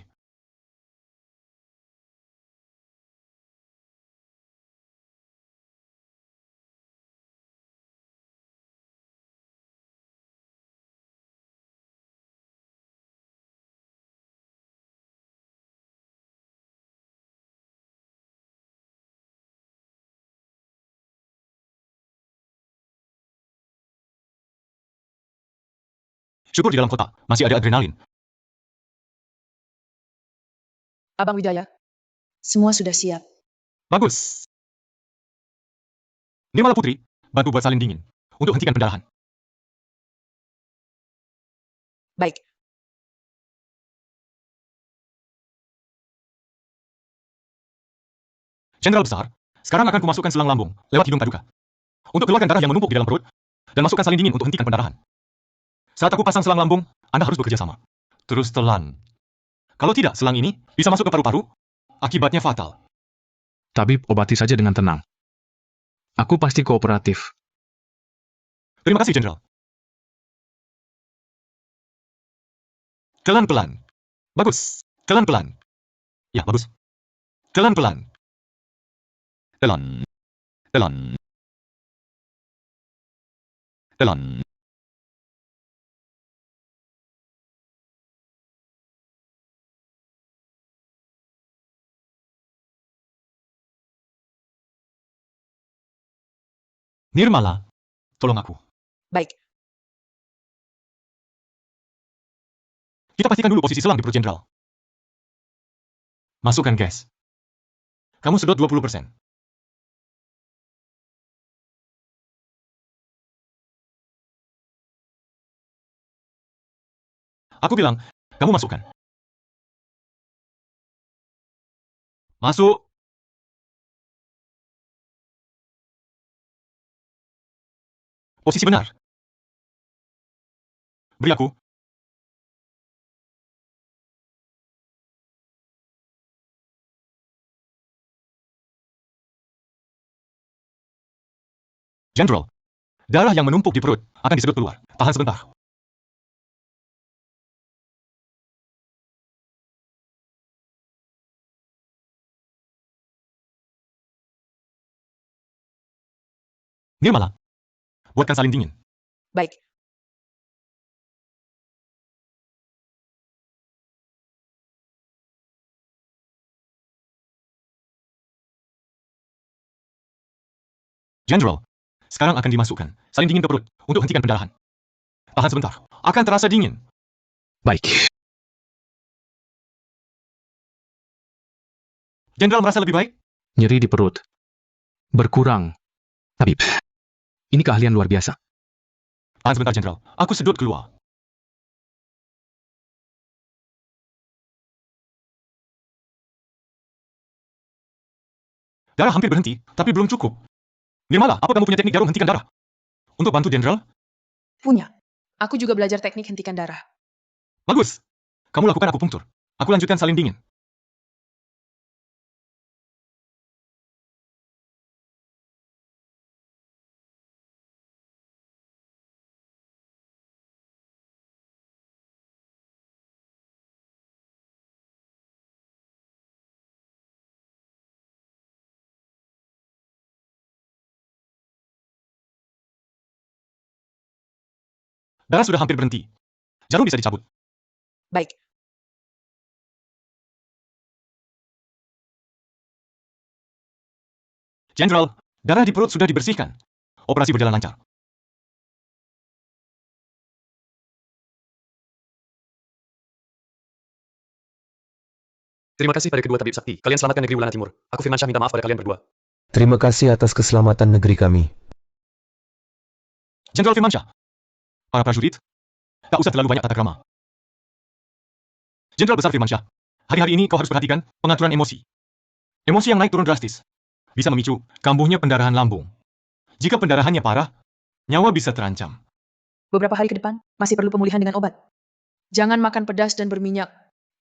Syukur di dalam kota masih ada adrenalin. Abang Wijaya, semua sudah siap. Bagus. Nirmala Putri, bantu buat salin dingin untuk hentikan pendarahan. Baik. Jenderal besar, sekarang akan kumasukkan selang lambung lewat hidung Paduka untuk keluarkan darah yang menumpuk di dalam perut dan masukkan salin dingin untuk hentikan pendarahan. Saat aku pasang selang lambung, Anda harus bekerja sama. Terus telan. Kalau tidak, selang ini bisa masuk ke paru-paru, akibatnya fatal. Tabib, obati saja dengan tenang. Aku pasti kooperatif. Terima kasih, Jenderal. Pelan-pelan. Bagus. Pelan-pelan. Ya, bagus. Pelan-pelan. Pelan. Pelan. Pelan. Nirmala, tolong aku. Baik. Kita pastikan dulu posisi selang di perut Jenderal. Masukkan gas. Kamu sedot 20%. Aku bilang, kamu masukkan. Masuk. Posisi benar. Beri aku. Jenderal, darah yang menumpuk di perut akan disedot keluar. Tahan sebentar. Nirmala, buatkan salin dingin. Baik. Jenderal, sekarang akan dimasukkan salin dingin ke perut untuk hentikan pendarahan. Tahan sebentar. Akan terasa dingin. Baik. Jenderal merasa lebih baik? Nyeri di perut. Berkurang. Tabib, ini keahlian luar biasa. Tahan sebentar, Jenderal. Aku sedot keluar. Darah hampir berhenti, tapi belum cukup. Nirmala, apa kamu punya teknik jarum hentikan darah? Untuk bantu Jenderal? Punya. Aku juga belajar teknik hentikan darah. Bagus. Kamu lakukan akupunktur. Aku lanjutkan salin dingin. Darah sudah hampir berhenti. Jarum bisa dicabut. Baik. Jenderal, darah di perut sudah dibersihkan. Operasi berjalan lancar. Terima kasih pada kedua tabib sakti. Kalian selamatkan negeri Wulana Timur. Aku Firmansyah minta maaf pada kalian berdua. Terima kasih atas keselamatan negeri kami. Jenderal Firmansyah, para prajurit, tak usah terlalu banyak tata krama. Jenderal Besar Firmansyah, hari-hari ini kau harus perhatikan pengaturan emosi. Emosi yang naik turun drastis bisa memicu kambuhnya pendarahan lambung. Jika pendarahannya parah, nyawa bisa terancam. Beberapa hari ke depan masih perlu pemulihan dengan obat. Jangan makan pedas dan berminyak,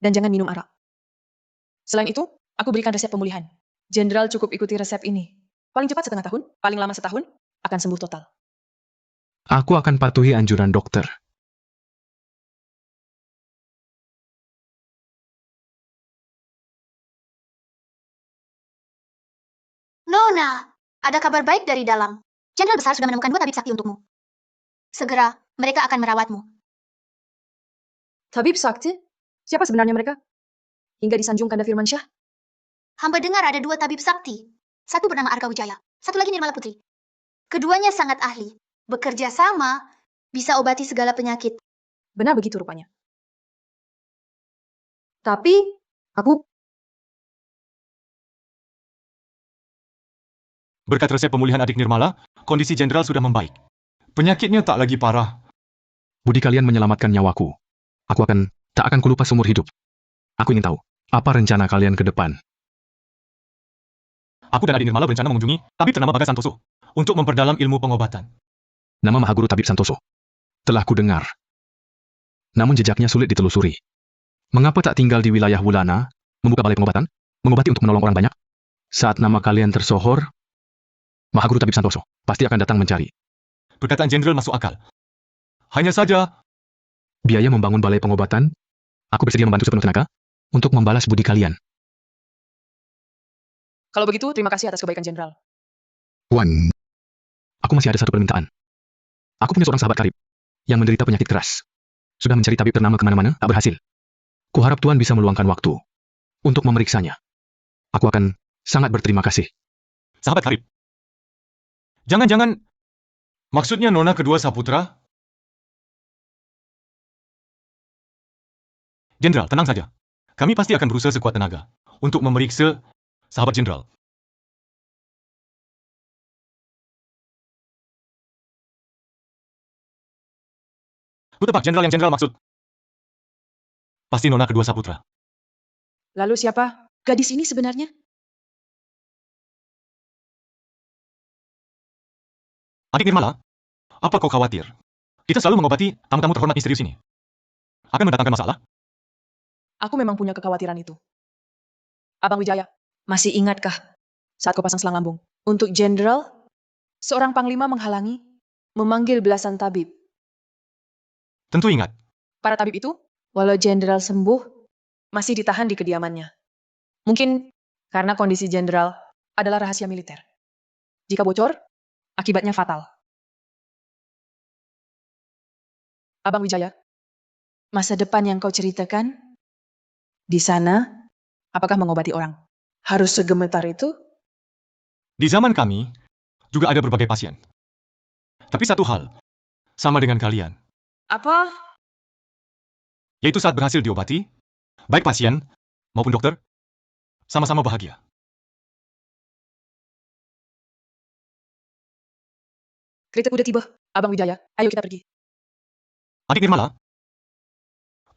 dan jangan minum arak. Selain itu, aku berikan resep pemulihan. Jenderal cukup ikuti resep ini. Paling cepat setengah tahun, paling lama setahun, akan sembuh total. Aku akan patuhi anjuran dokter. Nona, ada kabar baik dari dalam. Jenderal Besar sudah menemukan 2 tabib sakti untukmu. Segera, mereka akan merawatmu. Tabib sakti? Siapa sebenarnya mereka? Hingga disanjung Kanda Firmansyah? Hamba dengar ada 2 tabib sakti. Satu bernama Arka Wijaya, satu lagi Nirmala Putri. Keduanya sangat ahli. Bekerja sama, bisa obati segala penyakit. Benar begitu rupanya. Tapi, aku... Berkat resep pemulihan adik Nirmala, kondisi jenderal sudah membaik. Penyakitnya tak lagi parah. Budi kalian menyelamatkan nyawaku. Aku tak akan kulupa seumur hidup. Aku ingin tahu, apa rencana kalian ke depan? Aku dan adik Nirmala berencana mengunjungi tabib ternama Bagas Santoso untuk memperdalam ilmu pengobatan. Nama Mahaguru Tabib Santoso. Telah kudengar. Namun jejaknya sulit ditelusuri. Mengapa tak tinggal di wilayah Wulana, membuka balai pengobatan, mengobati untuk menolong orang banyak? Saat nama kalian tersohor, Mahaguru Tabib Santoso pasti akan datang mencari. Perkataan jenderal masuk akal. Hanya saja, biaya membangun balai pengobatan, aku bersedia membantu sepenuh tenaga untuk membalas budi kalian. Kalau begitu, terima kasih atas kebaikan jenderal. Wan, aku masih ada satu permintaan. Aku punya seorang sahabat karib yang menderita penyakit keras. Sudah mencari tabib ternama kemana-mana, tak berhasil. Kuharap Tuan bisa meluangkan waktu untuk memeriksanya. Aku akan sangat berterima kasih. Sahabat karib, jangan-jangan maksudnya nona kedua Saputra? Jenderal, tenang saja. Kami pasti akan berusaha sekuat tenaga untuk memeriksa sahabat jenderal. Kutebak jenderal yang jenderal maksud. Pasti nona kedua Saputra. Lalu siapa gadis ini sebenarnya? Adik Nirmala, apa kau khawatir? Kita selalu mengobati tamu-tamu terhormat misterius ini. Akan mendatangkan masalah? Aku memang punya kekhawatiran itu. Abang Wijaya, masih ingatkah saat kau pasang selang lambung? Untuk jenderal, seorang panglima menghalangi, memanggil belasan tabib. Tentu ingat. Para tabib itu, walau jenderal sembuh, masih ditahan di kediamannya. Mungkin karena kondisi jenderal adalah rahasia militer. Jika bocor, akibatnya fatal. Abang Wijaya, masa depan yang kau ceritakan, di sana, apakah mengobati orang? Harus segemetar itu? Di zaman kami, juga ada berbagai pasien. Tapi satu hal, sama dengan kalian. Apa? Yaitu saat berhasil diobati, baik pasien maupun dokter, sama-sama bahagia. Kereta udah tiba, Abang Wijaya. Ayo kita pergi. Adik Nirmala,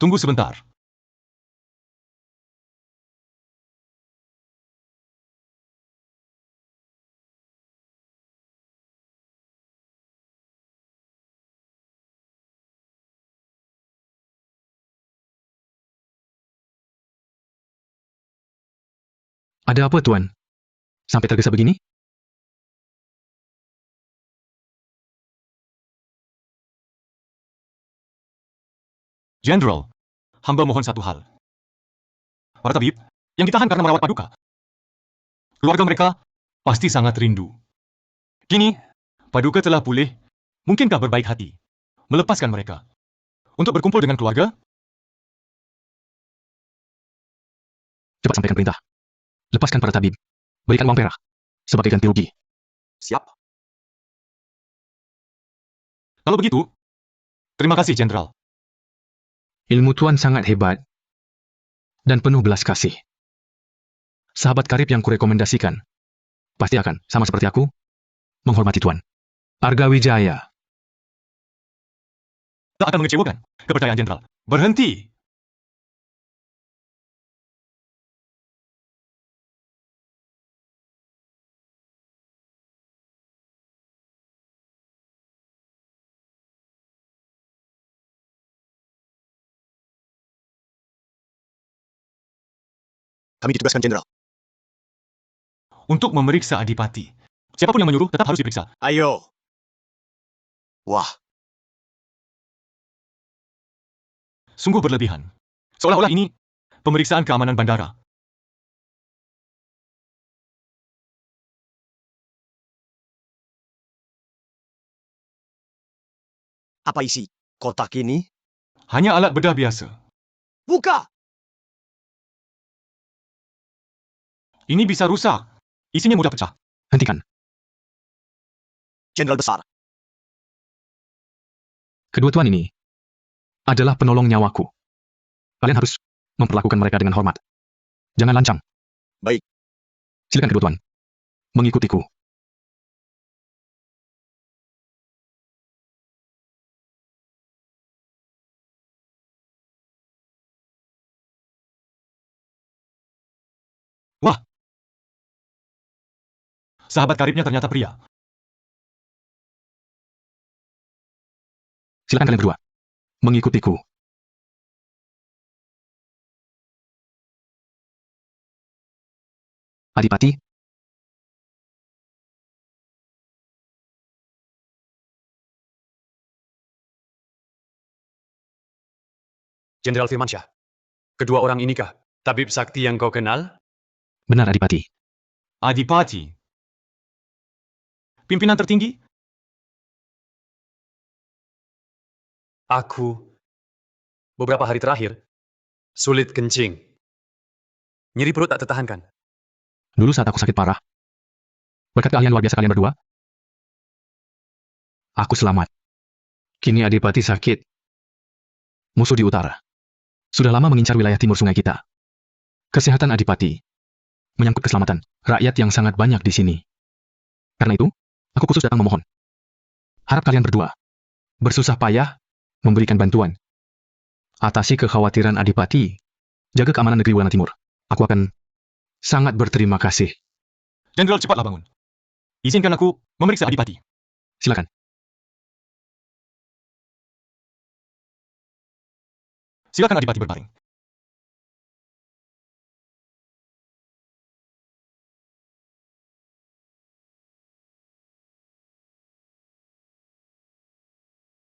tunggu sebentar. Ada apa, Tuan? Sampai tergesa begini? Jenderal, hamba mohon satu hal. Para tabib yang ditahan karena merawat Paduka. Keluarga mereka pasti sangat rindu. Kini, Paduka telah pulih. Mungkinkah berbaik hati melepaskan mereka untuk berkumpul dengan keluarga? Cepat sampaikan perintah. Lepaskan para tabib. Berikan uang perak. sebagai ganti rugi. Siap. Kalau begitu, terima kasih, Jenderal. Ilmu Tuan sangat hebat dan penuh belas kasih. Sahabat karib yang kurekomendasikan pasti akan, sama seperti aku, menghormati Tuan. Arga Wijaya. Tak akan mengecewakan. Kepercayaan Jenderal. Berhenti! Kami ditugaskan, Jenderal. Untuk memeriksa Adipati. Siapapun yang menyuruh tetap harus diperiksa. Ayo. Wah, Sungguh berlebihan. Seolah-olah ini pemeriksaan keamanan bandara. apa isi kotak ini? Hanya alat bedah biasa. Buka! Ini bisa rusak. Isinya mudah pecah. Hentikan. Jenderal besar. Kedua tuan ini adalah penolong nyawaku. Kalian harus memperlakukan mereka dengan hormat. Jangan lancang. Baik. Silakan kedua tuan. Mengikutiku. Wah. Sahabat karibnya ternyata pria. Silakan kalian berdua. Mengikutiku. Adipati. Jenderal Firmansyah, kedua orang inikah tabib sakti yang kau kenal? Benar, Adipati. Adipati. Pimpinan tertinggi? Aku, beberapa hari terakhir, sulit kencing. Nyeri perut tak tertahankan. Dulu saat aku sakit parah, berkat keahlian luar biasa kalian berdua, aku selamat. Kini Adipati sakit. Musuh di utara sudah lama mengincar wilayah timur sungai kita. Kesehatan Adipati menyangkut keselamatan rakyat yang sangat banyak di sini. Karena itu, aku khusus datang memohon. Harap kalian berdua bersusah payah memberikan bantuan. Atasi kekhawatiran Adipati, jaga keamanan negeri Wulan Timur. Aku akan sangat berterima kasih. Jenderal, cepatlah bangun. Izinkan aku memeriksa Adipati. Silakan. Silakan Adipati berbaring.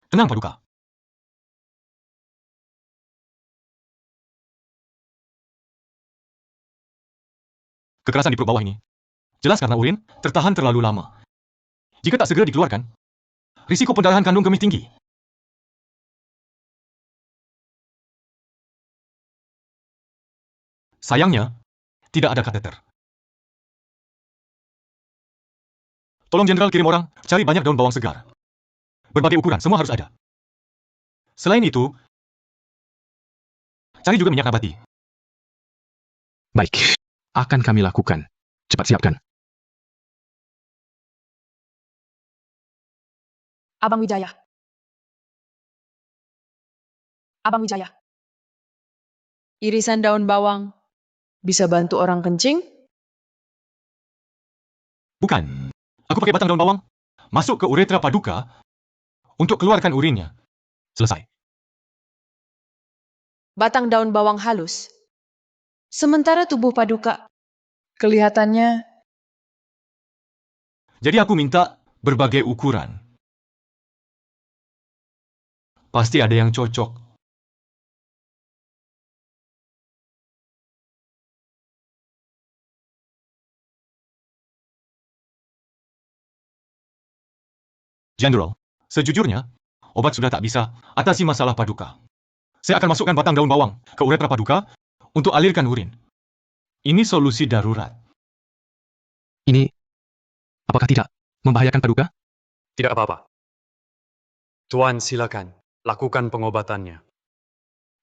Tenang, Paduka. Kekerasan di perut bawah ini jelas karena urin tertahan terlalu lama. Jika tak segera dikeluarkan, risiko pendarahan kandung kemih tinggi. Sayangnya, tidak ada kateter. Tolong Jenderal kirim orang cari banyak daun bawang segar. Berbagai ukuran, semua harus ada. Selain itu, cari juga minyak nabati. Baik, akan kami lakukan. Cepat siapkan. Abang Wijaya. Abang Wijaya. Irisan daun bawang bisa bantu orang kencing? Bukan. Aku pakai batang daun bawang, masuk ke uretra Paduka untuk keluarkan urinnya. Selesai. Batang daun bawang halus. Sementara tubuh Paduka kelihatannya... Jadi aku minta berbagai ukuran. Pasti ada yang cocok. Jenderal, sejujurnya, obat sudah tak bisa atasi masalah Paduka. Saya akan masukkan batang daun bawang ke uretra Paduka untuk alirkan urin. Ini solusi darurat. Ini apakah tidak membahayakan Paduka? Tidak apa-apa. Tuan, silakan. Lakukan pengobatannya.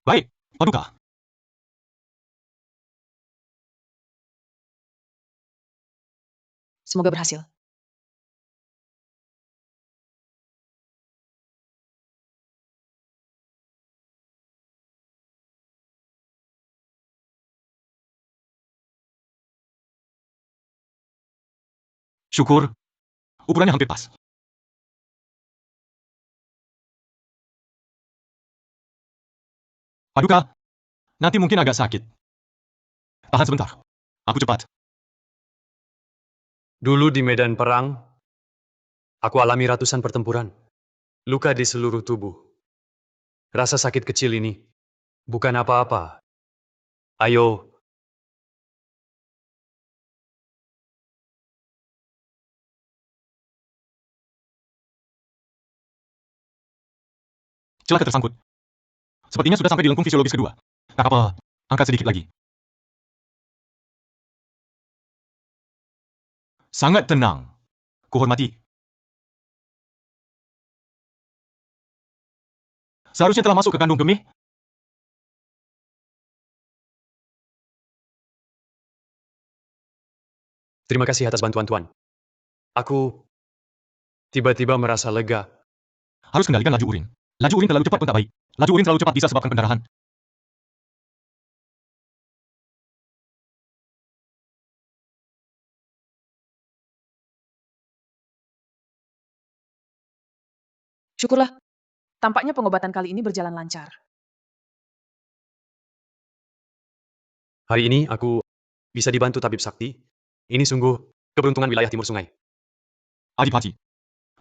Baik, Paduka. Semoga berhasil. Syukur, ukurannya hampir pas. Paduka, nanti mungkin agak sakit. Tahan sebentar. Aku cepat. Dulu di medan perang, aku alami ratusan pertempuran. Luka di seluruh tubuh. Rasa sakit kecil ini bukan apa-apa. Ayo, Celaka tersangkut. Sepertinya sudah sampai di lengkung fisiologis kedua. Tak apa, angkat sedikit lagi. Sangat tenang. Kuhormati. Seharusnya telah masuk ke kandung kemih. terima kasih atas bantuan Tuan. Aku tiba-tiba merasa lega. Harus kendalikan laju urin. Laju urin terlalu cepat pun tak baik. Laju urin terlalu cepat bisa sebabkan pendarahan. Syukurlah. Tampaknya pengobatan kali ini berjalan lancar. Hari ini aku bisa dibantu tabib sakti. Ini sungguh keberuntungan wilayah timur sungai. Adipati,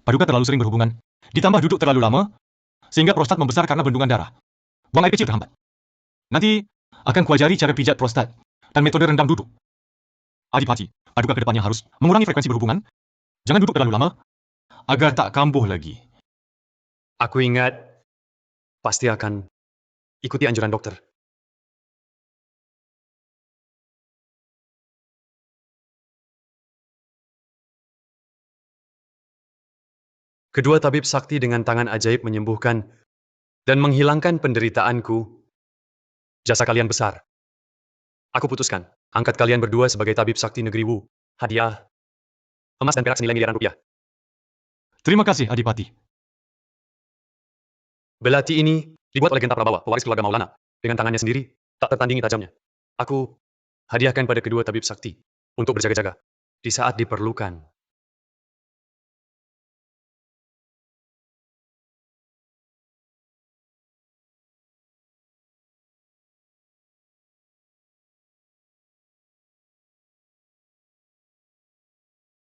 Paduka terlalu sering berhubungan. Ditambah duduk terlalu lama, sehingga prostat membesar karena bendungan darah. Buang air kecil terhambat. Nanti akan kuajari cara pijat prostat dan metode rendam duduk. Adipati, Paduka ke depannya harus mengurangi frekuensi berhubungan. Jangan duduk terlalu lama, agar tak kambuh lagi. Aku ingat pasti akan ikuti anjuran dokter. Kedua tabib sakti dengan tangan ajaib menyembuhkan dan menghilangkan penderitaanku. Jasa kalian besar. Aku putuskan, angkat kalian berdua sebagai tabib sakti negeri Wu. Hadiah emas dan perak senilai miliaran rupiah. Terima kasih, Adipati. Belati ini dibuat oleh Genta Prabawa, pewaris keluarga Maulana. Dengan tangannya sendiri, tak tertandingi tajamnya. Aku hadiahkan pada kedua tabib sakti untuk berjaga-jaga di saat diperlukan.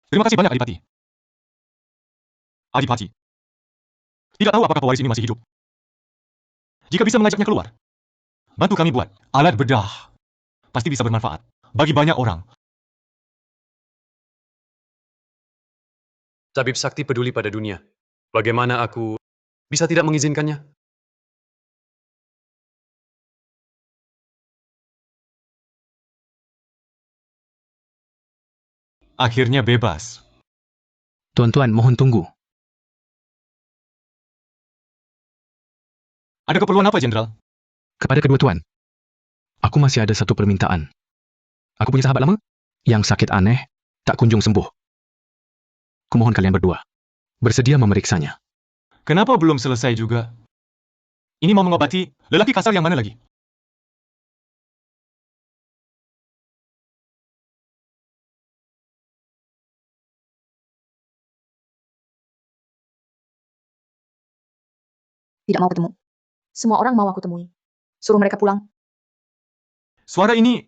Terima kasih banyak, Adipati. Adipati, tidak tahu apakah pewaris ini masih hidup. Jika bisa mengajaknya keluar, bantu kami buat alat bedah. Pasti bisa bermanfaat bagi banyak orang. Tabib sakti peduli pada dunia. Bagaimana aku bisa tidak mengizinkannya? Akhirnya bebas. Tuan-tuan, mohon tunggu. Ada keperluan apa, Jenderal? Kepada kedua tuan, aku masih ada satu permintaan. Aku punya sahabat lama yang sakit aneh, tak kunjung sembuh. Kumohon kalian berdua bersedia memeriksanya. Kenapa belum selesai juga? Ini mau mengobati lelaki kasar yang mana lagi? Tidak mau ketemu. Semua orang mau aku temui. Suruh mereka pulang. Suara ini...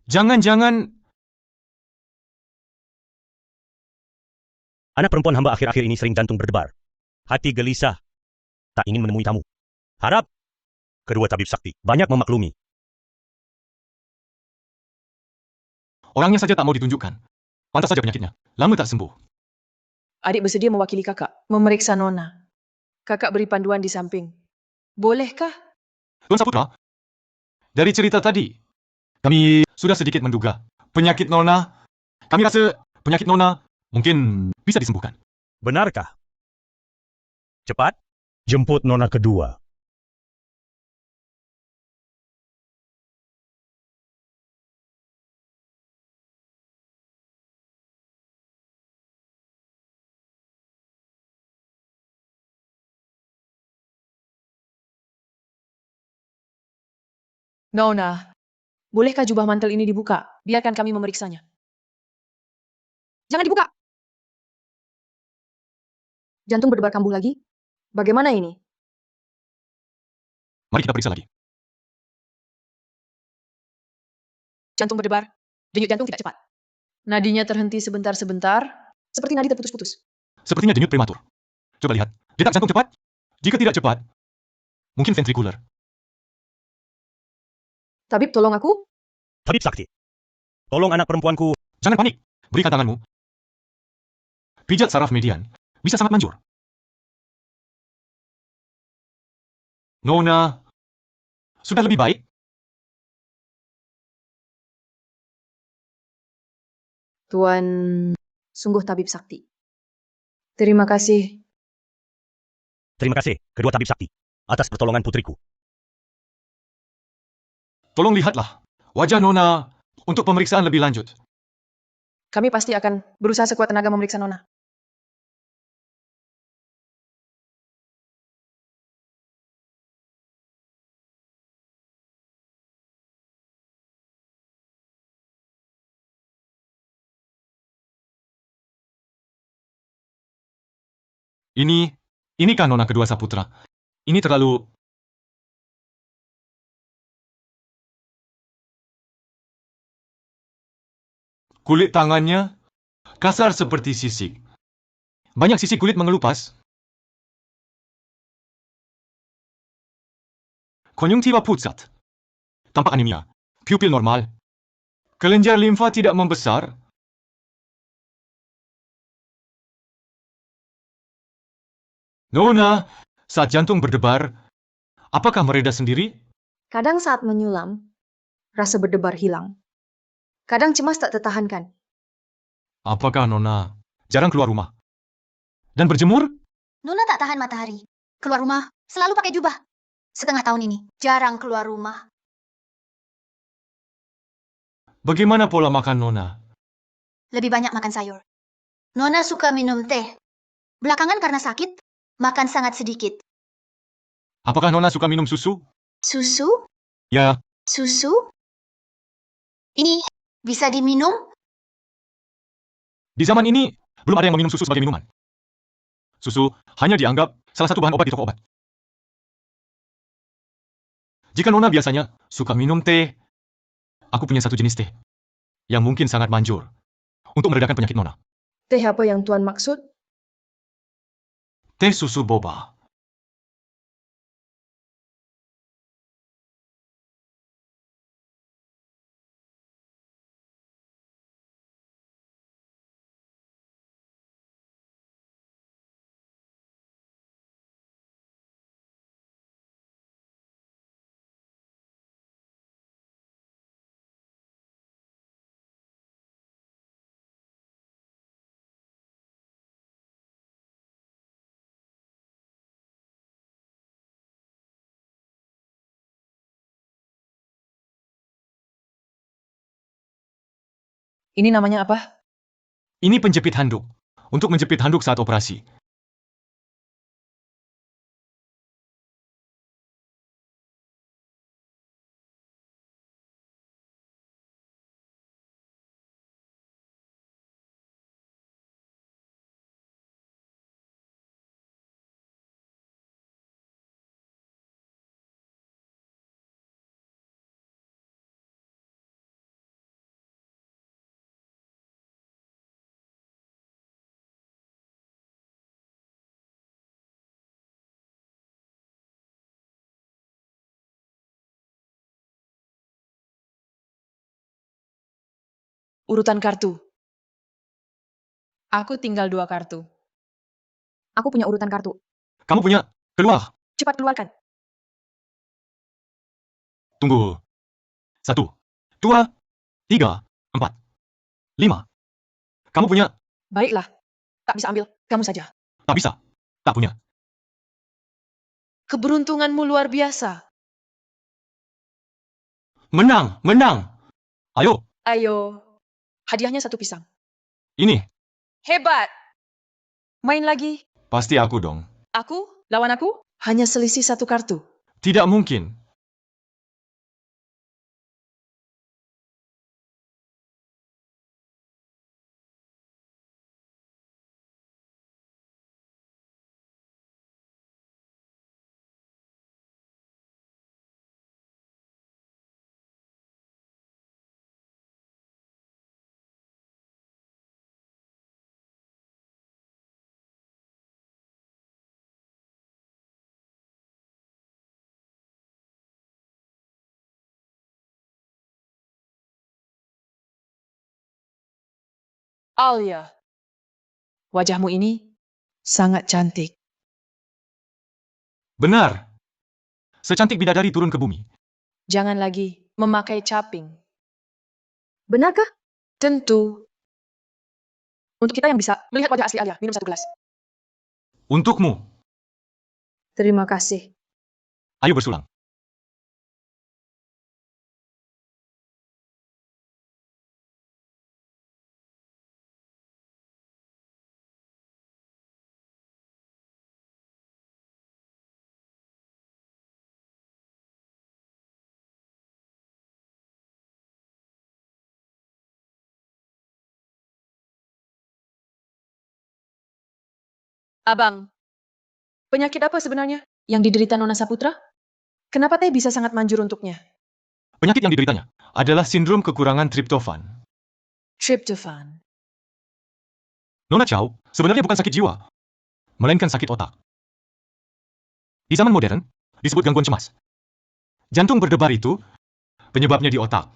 Jangan-jangan... Anak perempuan hamba akhir-akhir ini sering jantung berdebar. Hati gelisah. Tak ingin menemui tamu. Harap kedua tabib sakti banyak memaklumi. Orangnya saja tak mau ditunjukkan. Pantas saja penyakitnya. Lama tak sembuh. Adik bersedia mewakili kakak, memeriksa Nona. Kakak beri panduan di samping. Bolehkah? Tuan Saputra, dari cerita tadi, kami sudah sedikit menduga. Kami rasa penyakit Nona Mungkin bisa disembuhkan. Benarkah? Cepat, jemput nona kedua. Nona, bolehkah jubah mantel ini dibuka? Biarkan kami memeriksanya. Jangan dibuka! Jantung berdebar kambuh lagi? Bagaimana ini? Mari kita periksa lagi. Jantung berdebar, denyut jantung tidak cepat. Nadinya terhenti sebentar-sebentar, seperti nadi terputus-putus. Sepertinya denyut prematur. Coba lihat. Detak jantung cepat? Jika tidak cepat, mungkin ventrikuler. Tabib, tolong aku. Tabib Sakti, tolong anak perempuanku. Jangan panik. Berikan tanganmu. Pijat saraf median. Bisa sangat manjur. Nona, sudah lebih baik? Tuan, sungguh tabib sakti. Terima kasih. Terima kasih, kedua tabib sakti, atas pertolongan putriku. Tolong lihatlah wajah Nona untuk pemeriksaan lebih lanjut. Kami pasti akan berusaha sekuat tenaga memeriksa Nona. Ini kan Nona kedua Saputra. Ini terlalu... Kulit tangannya kasar seperti sisik. Banyak sisik kulit mengelupas. Konjungtiva pucat. Tampak anemia. Pupil normal. Kelenjar limfa tidak membesar. Nona, saat jantung berdebar, apakah mereda sendiri? Kadang saat menyulam, rasa berdebar hilang. Kadang cemas tak tertahankan. Apakah Nona jarang keluar rumah? Dan berjemur? Nona tak tahan matahari. Keluar rumah, selalu pakai jubah. Setengah tahun ini, jarang keluar rumah. Bagaimana pola makan Nona? Lebih banyak makan sayur. Nona suka minum teh. Belakangan karena sakit, makan sangat sedikit. Apakah Nona suka minum susu? Susu? Ya, Susu? Ini bisa diminum? di zaman ini belum ada yang meminum susu sebagai minuman. Susu hanya dianggap salah satu bahan obat di toko obat. Jika Nona biasanya suka minum teh, aku punya satu jenis teh yang mungkin sangat manjur untuk meredakan penyakit Nona. Teh apa yang Tuan maksud? Teh susu boba. Ini namanya apa? Ini penjepit handuk untuk menjepit handuk saat operasi. Urutan kartu. Aku tinggal 2 kartu. Aku punya urutan kartu. Kamu punya? Keluar. Cepat keluarkan. Tunggu. 1, 2, 3, 4, 5. Kamu punya Baiklah, tak bisa ambil, kamu saja. Tak bisa. Tak punya. Keberuntunganmu luar biasa. Menang! Menang! Ayo, Ayo, hadiahnya 1 pisang. ini. Hebat! Main lagi. Pasti aku dong. Aku, lawan aku, hanya selisih 1 kartu. Tidak mungkin. Alia, wajahmu ini sangat cantik. Benar. Secantik bidadari turun ke bumi. Jangan lagi memakai caping. Benarkah? Tentu. Untuk kita yang bisa melihat wajah asli Alia, minum 1 gelas. Untukmu. Terima kasih. Ayo bersulang. Abang, penyakit apa sebenarnya yang diderita Nona Saputra? Kenapa teh bisa sangat manjur untuknya? Penyakit yang dideritanya adalah sindrom kekurangan triptofan. Tryptophan. Nona Chow sebenarnya bukan sakit jiwa, melainkan sakit otak. Di zaman modern, disebut gangguan cemas. Jantung berdebar itu penyebabnya di otak.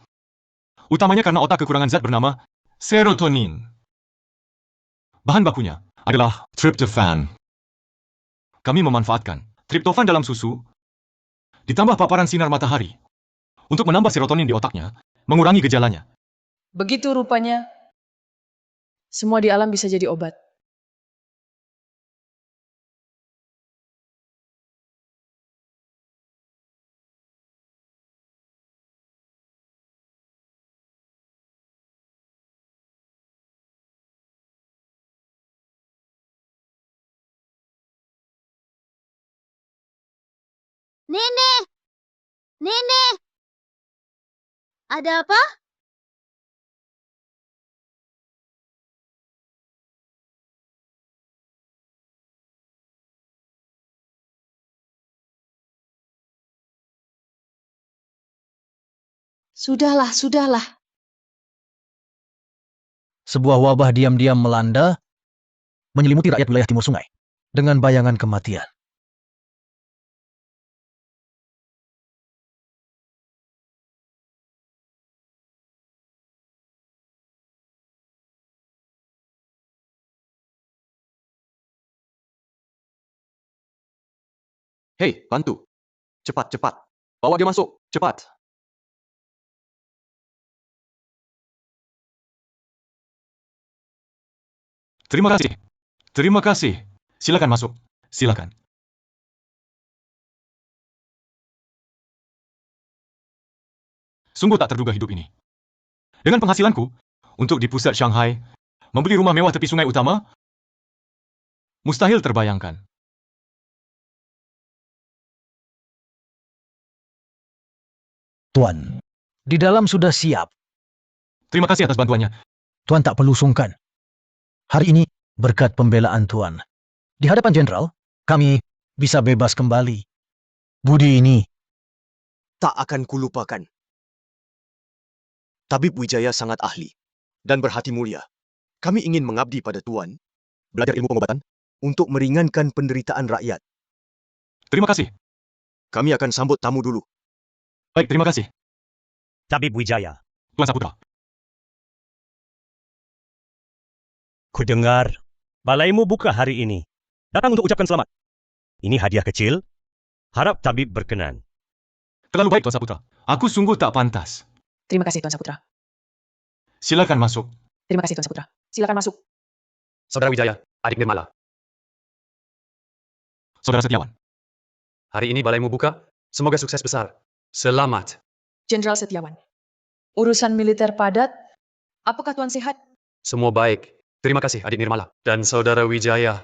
Utamanya karena otak kekurangan zat bernama serotonin. Bahan bakunya adalah tryptophan. Kami memanfaatkan triptofan dalam susu, ditambah paparan sinar matahari, untuk menambah serotonin di otaknya, mengurangi gejalanya. Begitu rupanya, semua di alam bisa jadi obat. Nenek! Nenek! Ada apa? Sudahlah, sudahlah. Sebuah wabah diam-diam melanda, menyelimuti rakyat wilayah timur sungai, dengan bayangan kematian. Hei, bantu. Cepat, cepat. Bawa dia masuk. Cepat. Terima kasih. Terima kasih. Silakan masuk. Silakan. Sungguh tak terduga hidup ini. Dengan penghasilanku, untuk di pusat Shanghai, membeli rumah mewah tepi sungai utama, mustahil terbayangkan. Tuan, di dalam sudah siap. Terima kasih atas bantuannya. Tuan tak perlu sungkan. Hari ini, berkat pembelaan Tuan, di hadapan jenderal, kami bisa bebas kembali. Budi ini Tak akan kulupakan. Tabib Wijaya sangat ahli dan berhati mulia. Kami ingin mengabdi pada Tuan, belajar ilmu pengobatan, untuk meringankan penderitaan rakyat. Terima kasih. Kami akan sambut tamu dulu. Baik, terima kasih. Tabib Wijaya. Tuan Saputra. Kudengar, balaimu buka hari ini. Datang untuk ucapkan selamat. Ini hadiah kecil. Harap tabib berkenan. Terlalu baik, Tuan Saputra. Aku sungguh tak pantas. Terima kasih, Tuan Saputra. Silakan masuk. Terima kasih, Tuan Saputra. Silakan masuk. Saudara Wijaya, adik Nirmala. Saudara Setiawan. Hari ini balaimu buka. Semoga sukses besar. Selamat. Jenderal Setiawan. Urusan militer padat. Apakah Tuan sehat? Semua baik. Terima kasih, adik Nirmala. Dan saudara Wijaya.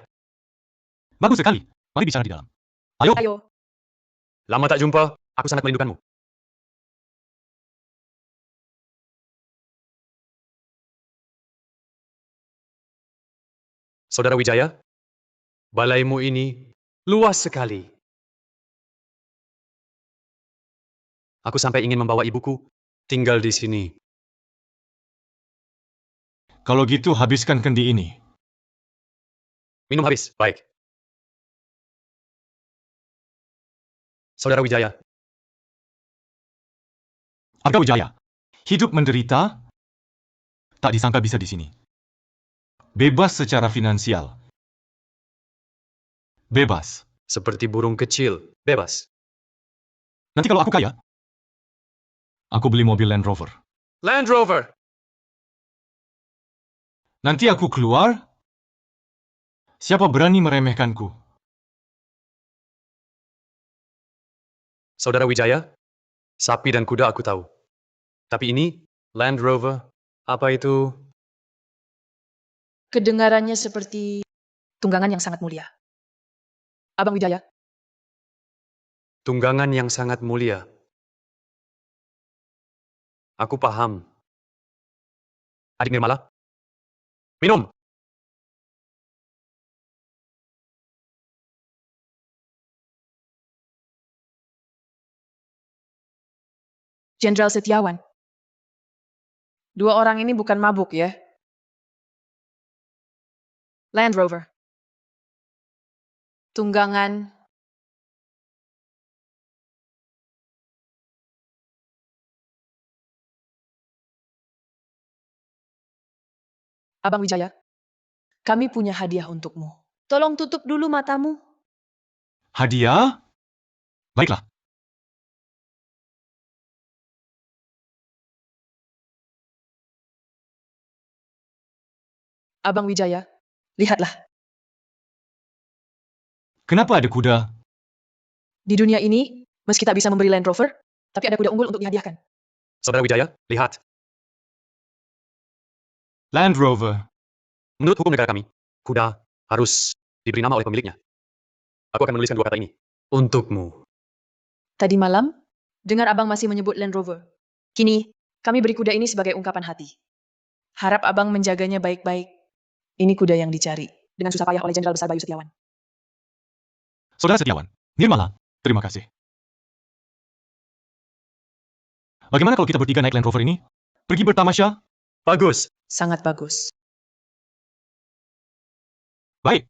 Bagus sekali. Mari bicara di dalam. Ayo. Ayo. Lama tak jumpa. Aku sangat merindukanmu. Saudara Wijaya, balaimu ini luas sekali. Aku sampai ingin membawa ibuku tinggal di sini. Kalau gitu, habiskan kendi ini. Minum habis, baik. Saudara Wijaya. Arga Wijaya, hidup menderita, tak disangka bisa di sini. Bebas secara finansial. Bebas. Seperti burung kecil, bebas. Nanti kalau aku kaya, aku beli mobil Land Rover. Land Rover! Nanti aku keluar, siapa berani meremehkanku? Saudara Wijaya, sapi dan kuda aku tahu. Tapi ini, Land Rover, apa itu? Kedengarannya seperti tunggangan yang sangat mulia. Abang Wijaya. Tunggangan yang sangat mulia. Aku paham. Adik Nirmala, minum! Jenderal Setiawan. Dua orang ini bukan mabuk ya? Land Rover. Tunggangan. Abang Wijaya, kami punya hadiah untukmu. Tolong tutup dulu matamu. Hadiah? Baiklah. Abang Wijaya, lihatlah. Kenapa ada kuda? Di dunia ini, meski tak bisa memberi Land Rover, tapi ada kuda unggul untuk dihadiahkan. Saudara Wijaya, lihat. Land Rover. Menurut hukum negara kami, kuda harus diberi nama oleh pemiliknya. Aku akan menuliskan dua kata ini. Untukmu. Tadi malam, dengar abang masih menyebut Land Rover. Kini, kami beri kuda ini sebagai ungkapan hati. Harap abang menjaganya baik-baik. Ini kuda yang dicari, dengan susah payah oleh Jenderal Besar Bayu Setiawan. Saudara Setiawan, Nirmala, terima kasih. Bagaimana kalau kita bertiga naik Land Rover ini? Pergi bertamasya? Bagus. Sangat bagus. Baik.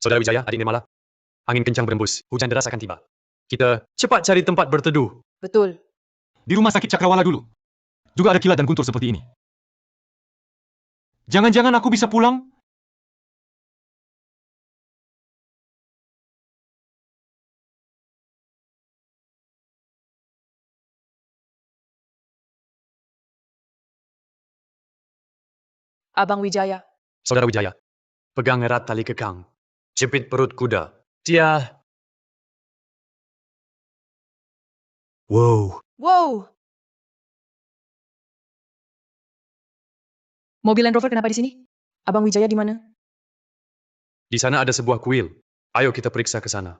Saudara Wijaya, adik Nirmala. Angin kencang berembus, hujan deras akan tiba. Kita cepat cari tempat berteduh. Betul. Di rumah sakit Cakrawala dulu. Juga ada kilat dan guntur seperti ini. Jangan-jangan aku bisa pulang? Abang Wijaya. Saudara Wijaya, pegang erat tali kekang. Jepit perut kuda. Dia... Wow. Wow. Mobil Land Rover kenapa di sini? Abang Wijaya di mana? Di sana ada sebuah kuil. Ayo kita periksa ke sana.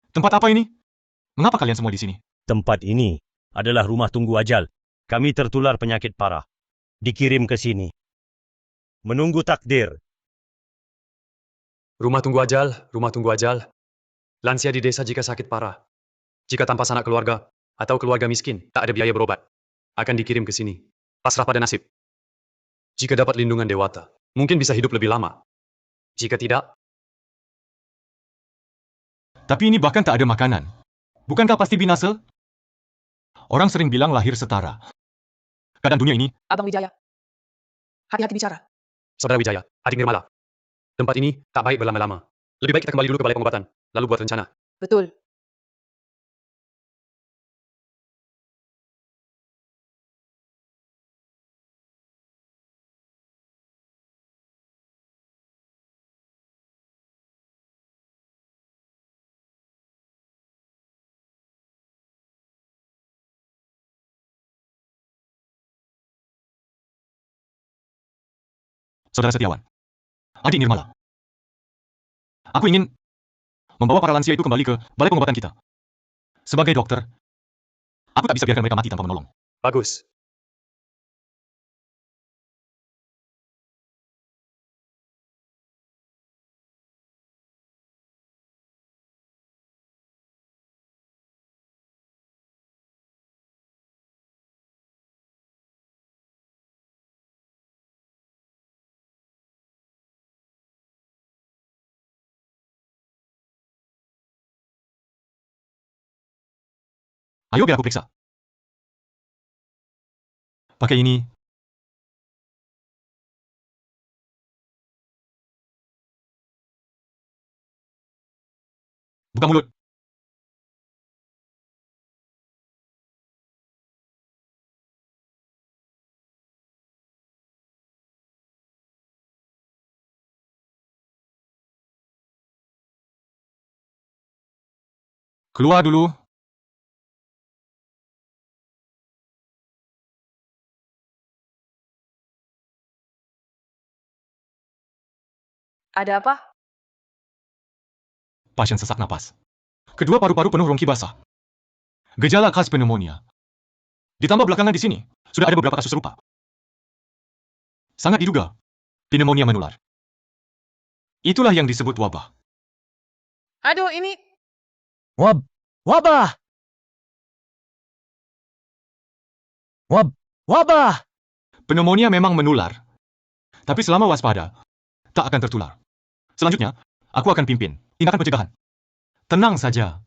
Tempat apa ini? Mengapa kalian semua di sini? Tempat ini adalah rumah tunggu ajal. Kami tertular penyakit parah. Dikirim ke sini. Menunggu takdir. Rumah tunggu ajal, rumah tunggu ajal. Lansia di desa jika sakit parah. Jika tanpa sanak keluarga, atau keluarga miskin, tak ada biaya berobat. Akan dikirim ke sini. Pasrah pada nasib. Jika dapat lindungan dewata, mungkin bisa hidup lebih lama. Jika tidak, Tapi ini bahkan tak ada makanan. Bukankah pasti binasa? Orang sering bilang lahir setara. Keadaan dunia ini, Abang Wijaya, hati-hati bicara. Saudara Wijaya, adik Nirmala. Tempat ini tak baik berlama-lama. Lebih baik kita kembali dulu ke balai pengobatan, lalu buat rencana. Betul. Saudara Setiawan, adik Nirmala. Aku ingin membawa para lansia itu kembali ke balai pengobatan kita. Sebagai dokter, aku tak bisa biarkan mereka mati tanpa menolong. Bagus. Ayo biar aku periksa. Pakai ini. Buka mulut. Keluar dulu. Ada apa? Pasien sesak napas. Kedua paru-paru penuh rongki basah. Gejala khas pneumonia. Ditambah belakangan di sini, sudah ada beberapa kasus serupa. Sangat diduga, pneumonia menular. Itulah yang disebut wabah. Aduh, ini... Wabah! Wabah! Pneumonia memang menular. Tapi selama waspada, tak akan tertular. Selanjutnya, aku akan pimpin tindakan pencegahan. Tenang saja.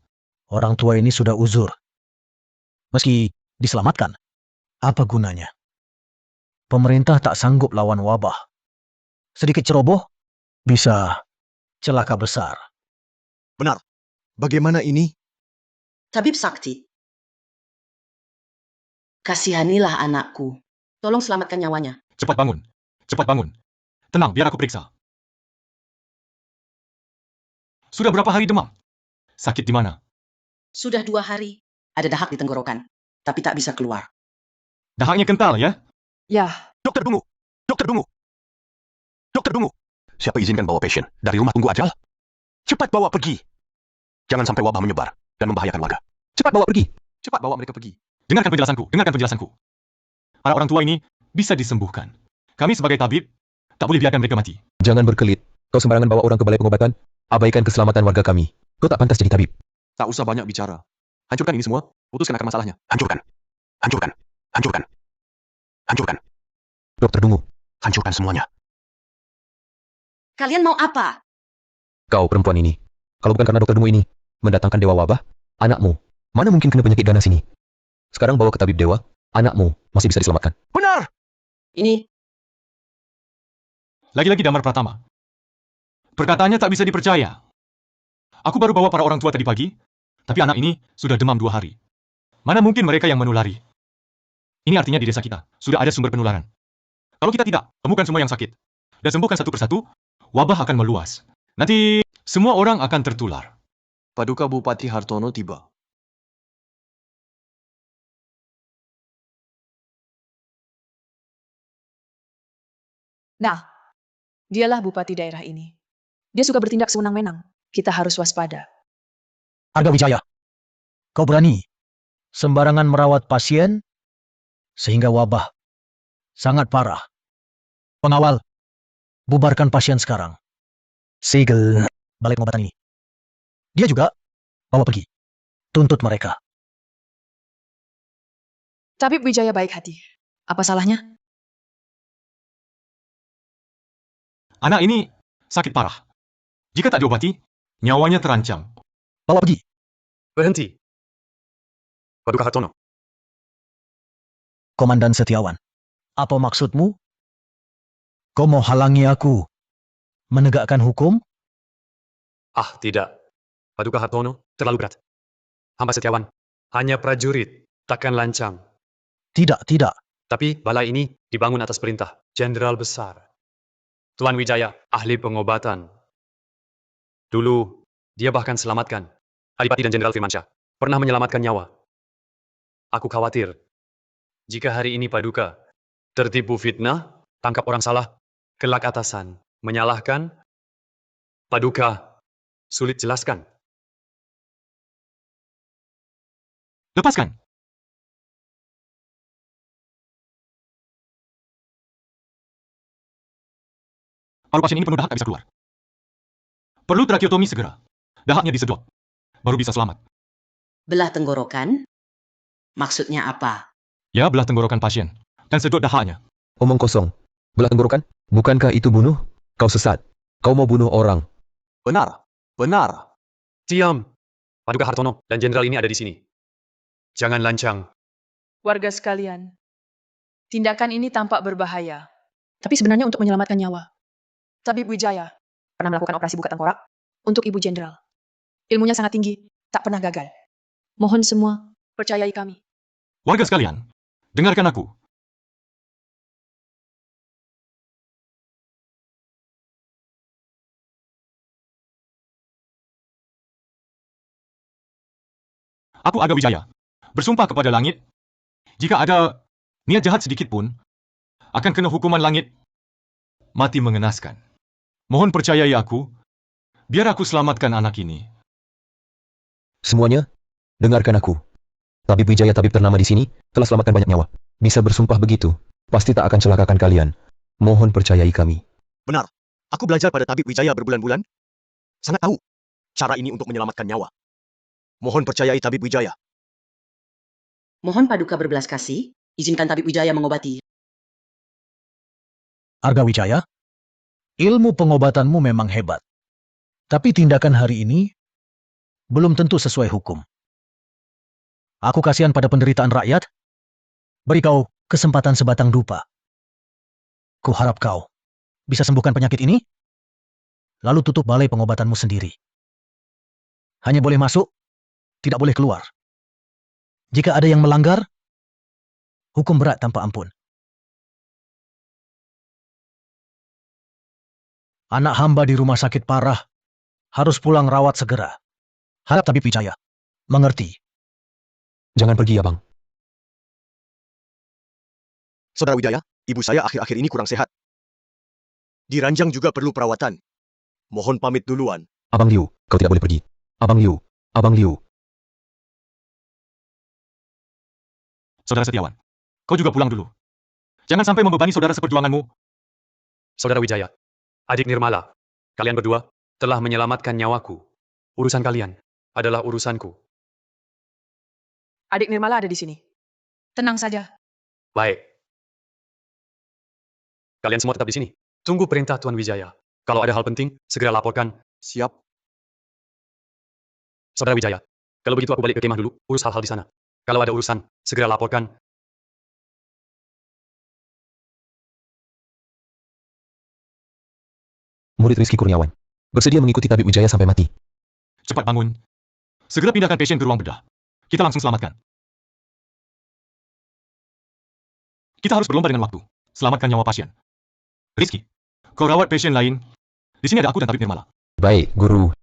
Orang tua ini sudah uzur. Meski diselamatkan, apa gunanya? Pemerintah tak sanggup lawan wabah. Sedikit ceroboh, bisa celaka besar. Benar. Bagaimana ini? Tabib Sakti, kasihanilah anakku. Tolong selamatkan nyawanya. Cepat bangun. Cepat bangun. Tenang, biar aku periksa. Sudah berapa hari demam? Sakit di mana? Sudah 2 hari. Ada dahak di tenggorokan, tapi tak bisa keluar. Dahaknya kental, ya? Ya, Dokter Dungu! Dokter Dungu! Dokter Dungu! Siapa izinkan bawa pasien dari rumah tunggu ajal? Cepat bawa pergi! Jangan sampai wabah menyebar dan membahayakan warga. Cepat bawa pergi! Cepat bawa mereka pergi. Dengarkan penjelasanku, dengarkan penjelasanku. Para orang tua ini bisa disembuhkan. Kami sebagai tabib, tak boleh biarkan mereka mati. Jangan berkelit. Kau sembarangan bawa orang ke balai pengobatan. Abaikan keselamatan warga kami. Kau tak pantas jadi tabib. Tak usah banyak bicara. Hancurkan ini semua, putuskan akar masalahnya. Hancurkan! Hancurkan! Hancurkan! Hancurkan! Dokter Dungu, Hancurkan semuanya. Kalian mau apa? kau perempuan ini. Kalau bukan karena dokter Dungu ini mendatangkan dewa wabah, anakmu mana mungkin kena penyakit ganas ini. Sekarang bawa ke tabib dewa, anakmu masih bisa diselamatkan. Benar! Ini Lagi-lagi Damar Pratama. Perkataannya tak bisa dipercaya. Aku baru bawa para orang tua tadi pagi, tapi anak ini sudah demam 2 hari. Mana mungkin mereka yang menulari? Ini artinya di desa kita sudah ada sumber penularan. Kalau kita tidak temukan semua yang sakit dan sembuhkan satu persatu, wabah akan meluas. Nanti semua orang akan tertular. Paduka Bupati Hartono tiba. nah, dialah bupati daerah ini. Dia suka bertindak sewenang-wenang. Kita harus waspada. Arga Wijaya, kau berani sembarangan merawat pasien sehingga wabah sangat parah. Pengawal, bubarkan pasien sekarang. Segel balai pengobatan ini. Dia juga bawa pergi. Tuntut mereka. Tabib Wijaya baik hati. Apa salahnya? Anak ini sakit parah. Jika tak diobati, nyawanya terancam. Bawa pergi. Berhenti. Paduka Hartono. Komandan Setiawan. Apa maksudmu? Kau mau halangi aku menegakkan hukum? Ah, tidak. Paduka Hartono terlalu berat. Hamba Setiawan hanya prajurit, takkan lancang. Tidak, tidak. Tapi balai ini dibangun atas perintah Jenderal Besar. Tuan Wijaya, ahli pengobatan. Dulu, dia bahkan selamatkan Adipati dan Jenderal Firmansyah. Pernah menyelamatkan nyawa. Aku khawatir, jika hari ini Paduka tertipu fitnah, tangkap orang salah, kelak atasan, menyalahkan, Paduka sulit jelaskan. Lepaskan. Paru pasien ini penuh dahak, tak bisa keluar. Perlu tracheotomi segera. Dahaknya disedot. Baru bisa selamat. Belah tenggorokan? Maksudnya apa? Ya, belah tenggorokan pasien. Dan sedot dahaknya. Omong kosong. Belah tenggorokan? Bukankah itu bunuh? Kau sesat. Kau mau bunuh orang. Benar. Benar. Diam. Paduka Hartono dan Jenderal ini ada di sini. Jangan lancang. Warga sekalian, tindakan ini tampak berbahaya. Tapi sebenarnya untuk menyelamatkan nyawa. Tabib Wijaya pernah melakukan operasi buka tengkorak untuk Ibu Jenderal. Ilmunya sangat tinggi, tak pernah gagal. Mohon semua percayai kami. Warga sekalian, dengarkan aku. Aku Aga Wijaya, bersumpah kepada langit, jika ada niat jahat sedikit pun, akan kena hukuman langit mati mengenaskan. Mohon percayai aku, biar aku selamatkan anak ini. Semuanya, dengarkan aku. Tabib Wijaya, tabib ternama di sini, telah selamatkan banyak nyawa. Bisa bersumpah begitu, pasti tak akan celakakan kalian. Mohon percayai kami. Benar. Aku belajar pada Tabib Wijaya berbulan-bulan. Sangat tahu cara ini untuk menyelamatkan nyawa. Mohon percayai Tabib Wijaya. Mohon Paduka berbelas kasih, izinkan Tabib Wijaya mengobati. Arga Wijaya, ilmu pengobatanmu memang hebat. Tapi tindakan hari ini belum tentu sesuai hukum. Aku kasihan pada penderitaan rakyat. Beri kau kesempatan sebatang dupa. Kuharap kau bisa sembuhkan penyakit ini, lalu tutup balai pengobatanmu sendiri. Hanya boleh masuk, tidak boleh keluar. Jika ada yang melanggar, hukum berat tanpa ampun. Anak hamba di rumah sakit parah, harus pulang rawat segera. Harap Tabib Wijaya mengerti. Jangan pergi, Abang. Saudara Wijaya, ibu saya akhir-akhir ini kurang sehat. Di ranjang juga perlu perawatan. Mohon pamit duluan. Abang Liu, kau tidak boleh pergi. Abang Liu, Abang Liu. Saudara Setiawan, kau juga pulang dulu. Jangan sampai membebani saudara seperjuanganmu. Saudara Wijaya, adik Nirmala, kalian berdua telah menyelamatkan nyawaku. Urusan kalian adalah urusanku. Adik Nirmala ada di sini. Tenang saja. Baik. Kalian semua tetap di sini. Tunggu perintah Tuan Wijaya. Kalau ada hal penting, segera laporkan. Siap. Saudara Wijaya, kalau begitu aku balik ke kemah dulu, urus hal-hal di sana. Kalau ada urusan, segera laporkan. Murid Rizky Kurniawan. Bersedia mengikuti Tabib Wijaya sampai mati. Cepat bangun. Segera pindahkan pasien ke ruang bedah. Kita langsung selamatkan. Kita harus berlomba dengan waktu. Selamatkan nyawa pasien. Rizky, kau rawat pasien lain. Di sini ada aku dan Tabib Nirmala. Baik, Guru.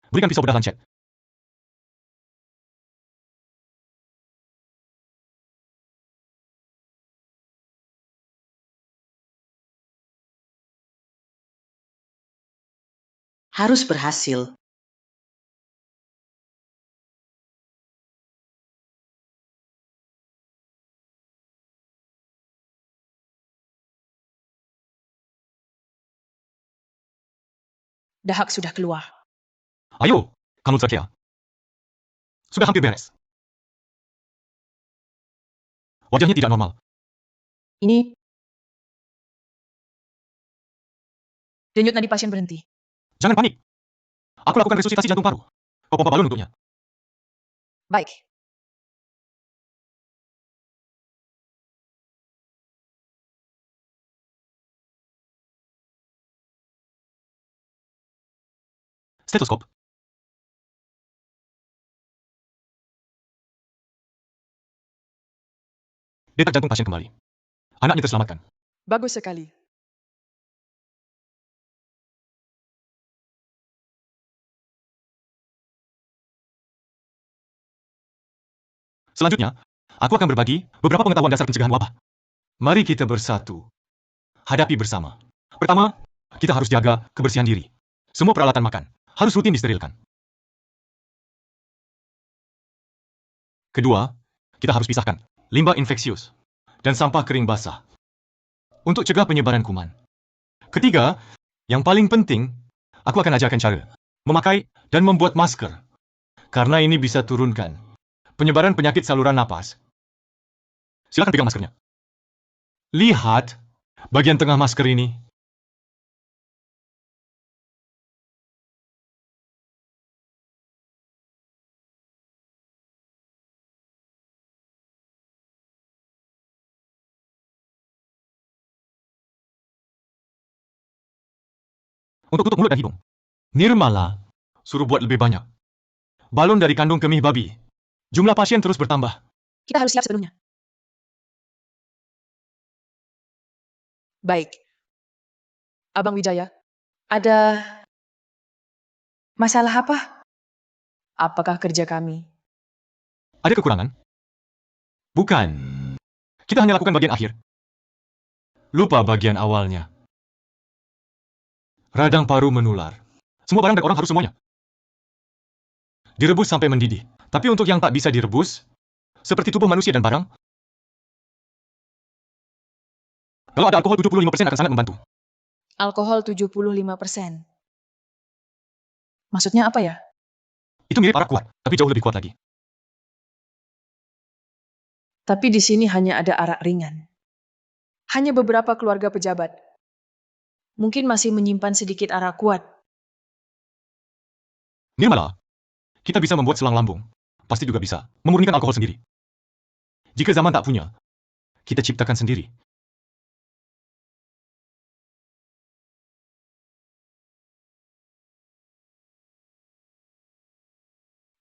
Berikan pisau bedah lancet. Harus berhasil. Dahak sudah keluar. Ayo, kanul trachea. Sudah hampir beres. Wajahnya tidak normal. Ini denyut nadi pasien berhenti. Jangan panik. Aku lakukan resusitasi jantung paru. Kau pompa balon untuknya. Baik. Stetoskop. Detak jantung pasien kembali. Anaknya terselamatkan. Bagus sekali. Selanjutnya, aku akan berbagi beberapa pengetahuan dasar pencegahan wabah. Mari kita bersatu. Hadapi bersama. Pertama, kita harus jaga kebersihan diri. Semua peralatan makan harus rutin disterilkan. Kedua, kita harus pisahkan limbah infeksius dan sampah kering basah untuk cegah penyebaran kuman. Ketiga, yang paling penting, aku akan ajarkan cara memakai dan membuat masker. Karena ini bisa turunkan penyebaran penyakit saluran napas. Silakan pegang maskernya. Lihat bagian tengah masker ini. Untuk tutup mulut dan hidung. Nirmala, suruh buat lebih banyak. Balon dari kandung kemih babi. Jumlah pasien terus bertambah. Kita harus siap sepenuhnya. Baik. Abang Wijaya, ada masalah apa? Apakah kerja kami? Ada kekurangan? Bukan. Kita hanya lakukan bagian akhir. Lupa bagian awalnya. Radang paru menular. Semua barang dan orang harus semuanya. Direbus sampai mendidih. Tapi untuk yang tak bisa direbus, seperti tubuh manusia dan barang, kalau ada alkohol 75% akan sangat membantu. Alkohol 75%. Maksudnya apa ya? Itu mirip arak kuat, tapi jauh lebih kuat lagi. Tapi di sini hanya ada arak ringan. Hanya beberapa keluarga pejabat. Mungkin masih menyimpan sedikit arak kuat. Nirmala, kita bisa membuat selang lambung. Pasti juga bisa memurnikan alkohol sendiri. Jika zaman tak punya, kita ciptakan sendiri.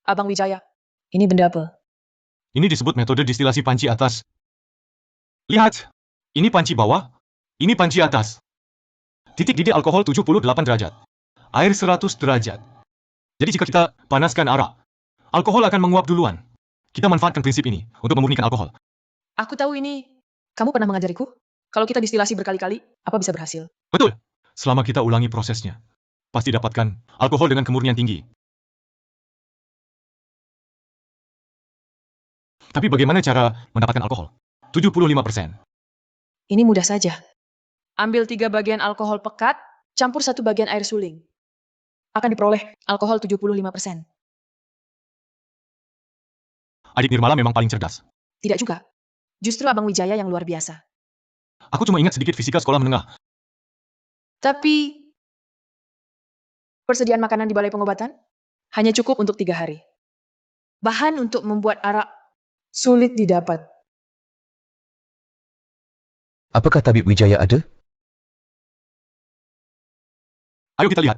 Abang Wijaya, ini benda apa? Ini disebut metode distilasi panci atas. Lihat, ini panci bawah, ini panci atas. Titik didih alkohol 78 derajat. Air 100 derajat. Jadi jika kita panaskan arak, alkohol akan menguap duluan. Kita manfaatkan prinsip ini untuk memurnikan alkohol. Aku tahu ini. Kamu pernah mengajariku? Kalau kita distilasi berkali-kali, apa bisa berhasil? Betul. Selama kita ulangi prosesnya, pasti dapatkan alkohol dengan kemurnian tinggi. Tapi bagaimana cara mendapatkan alkohol? 75%. Ini mudah saja. Ambil 3 bagian alkohol pekat, campur 1 bagian air suling. Akan diperoleh alkohol 75%. Adik Nirmala memang paling cerdas. Tidak juga. Justru Abang Wijaya yang luar biasa. Aku cuma ingat sedikit fisika sekolah menengah. Tapi, persediaan makanan di balai pengobatan hanya cukup untuk 3 hari. Bahan untuk membuat arak sulit didapat. Apakah Tabib Wijaya ada? Ayo kita lihat.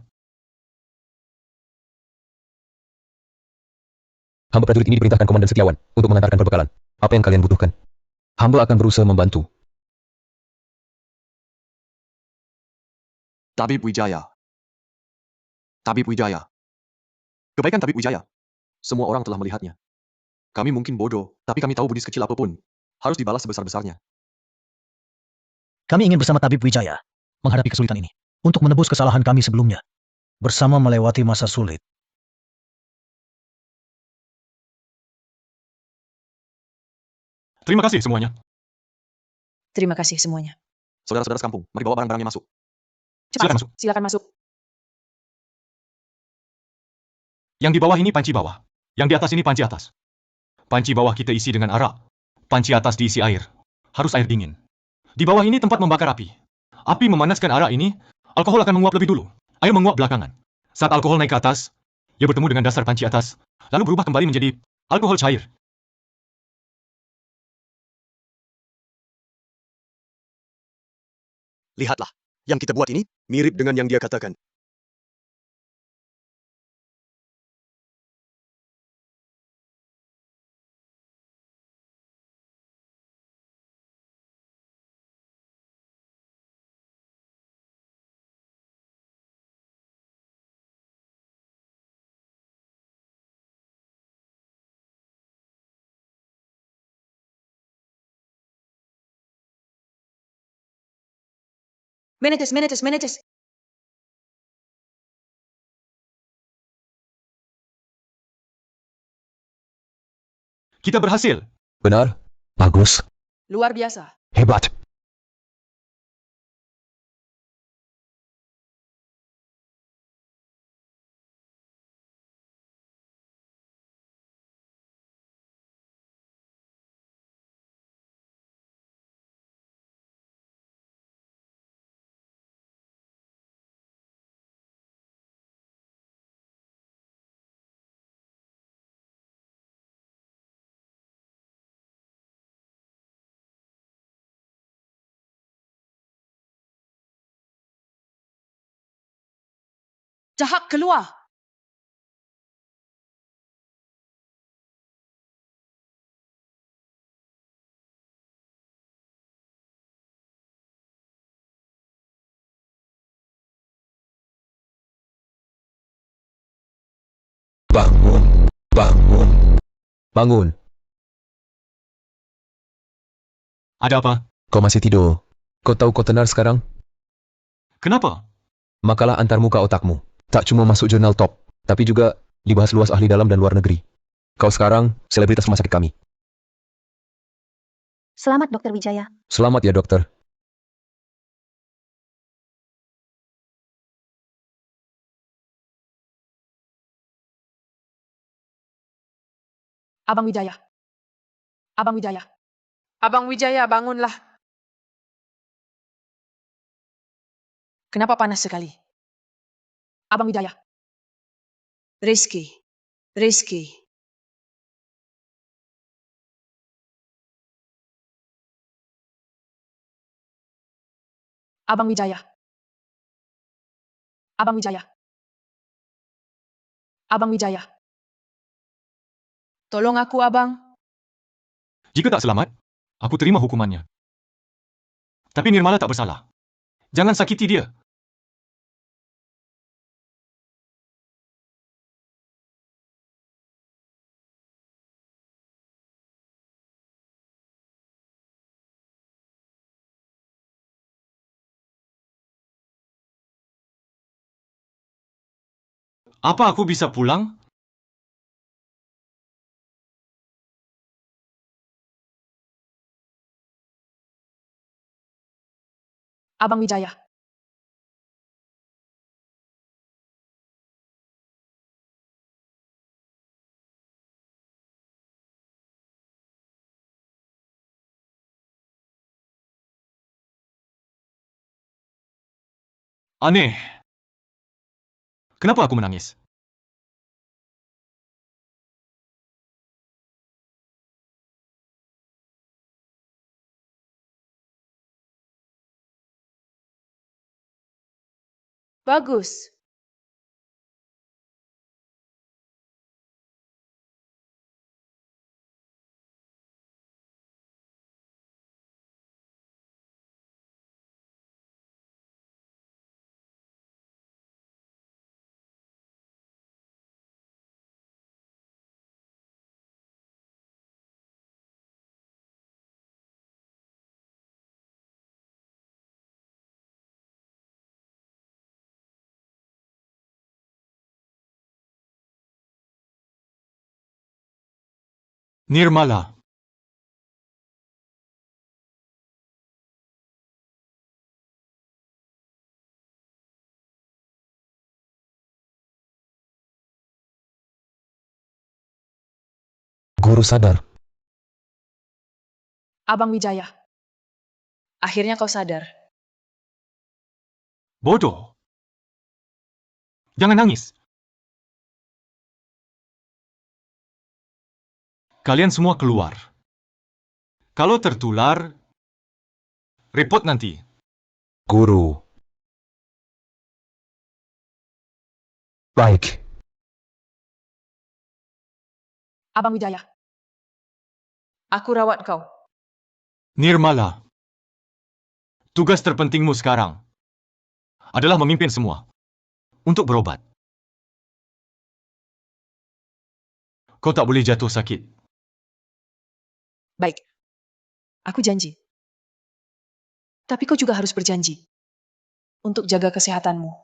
Hamba prajurit ini diperintahkan Komandan Setiawan untuk mengantarkan perbekalan. Apa yang kalian butuhkan? Hamba akan berusaha membantu. Tabib Wijaya. Tabib Wijaya. Kebaikan Tabib Wijaya. Semua orang telah melihatnya. Kami mungkin bodoh, tapi kami tahu budi sekecil apapun harus dibalas sebesar-besarnya. Kami ingin bersama Tabib Wijaya menghadapi kesulitan ini untuk menebus kesalahan kami sebelumnya. Bersama melewati masa sulit. Terima kasih semuanya. Terima kasih semuanya. Saudara-saudara sekampung, mari bawa barang-barangnya masuk. Cepat, Silakan masuk. silakan masuk. Yang di bawah ini panci bawah. Yang di atas ini panci atas. Panci bawah kita isi dengan arak. Panci atas diisi air. Harus air dingin. Di bawah ini tempat membakar api. Api memanaskan arak ini, alkohol akan menguap lebih dulu. Air menguap belakangan. Saat alkohol naik ke atas, ia bertemu dengan dasar panci atas, lalu berubah kembali menjadi alkohol cair. Lihatlah, yang kita buat ini mirip dengan yang dia katakan. Menetes. Kita berhasil. Benar? Bagus. Luar biasa. Hebat. Cahak keluar. Bangun. Ada apa? Kau masih tidur. Kau tahu kau tenar sekarang? Kenapa? Makalah antar muka otakmu. Tak cuma masuk jurnal top, tapi juga dibahas luas ahli dalam dan luar negeri. Kau sekarang selebritas rumah sakit kami. Selamat, Dokter Wijaya. Selamat ya, dokter. Abang Wijaya. Abang Wijaya. Abang Wijaya, bangunlah. Kenapa panas sekali? Abang Wijaya. Rizky. Abang Wijaya. Tolong aku, Abang. Jika tak selamat, aku terima hukumannya. Tapi Nirmala tak bersalah. Jangan sakiti dia. Apa aku bisa pulang? Abang Wijaya. Aneh. Kenapa aku menangis? Bagus. Nirmala. Guru sadar. Abang Wijaya, akhirnya kau sadar. Bodoh. Jangan nangis. Kalian semua keluar. Kalau tertular, repot nanti. Guru. Baik. Abang Wijaya, aku rawat kau. Nirmala, tugas terpentingmu sekarang adalah memimpin semua untuk berobat. Kau tak boleh jatuh sakit. Baik, aku janji. Tapi kau juga harus berjanji untuk jaga kesehatanmu.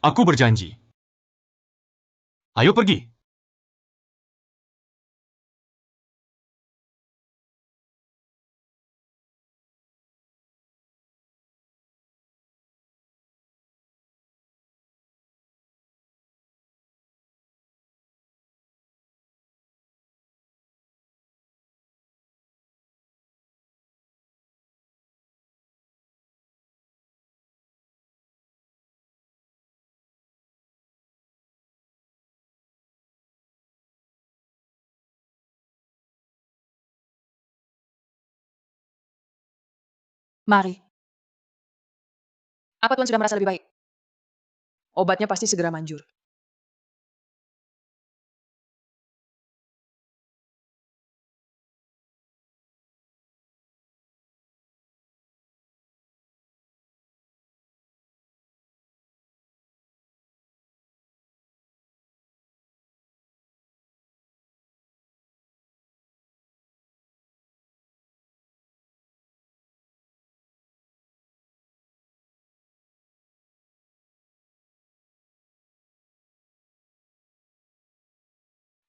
Aku berjanji. Ayo pergi. Mari. Apa Tuan sudah merasa lebih baik? Obatnya pasti segera manjur.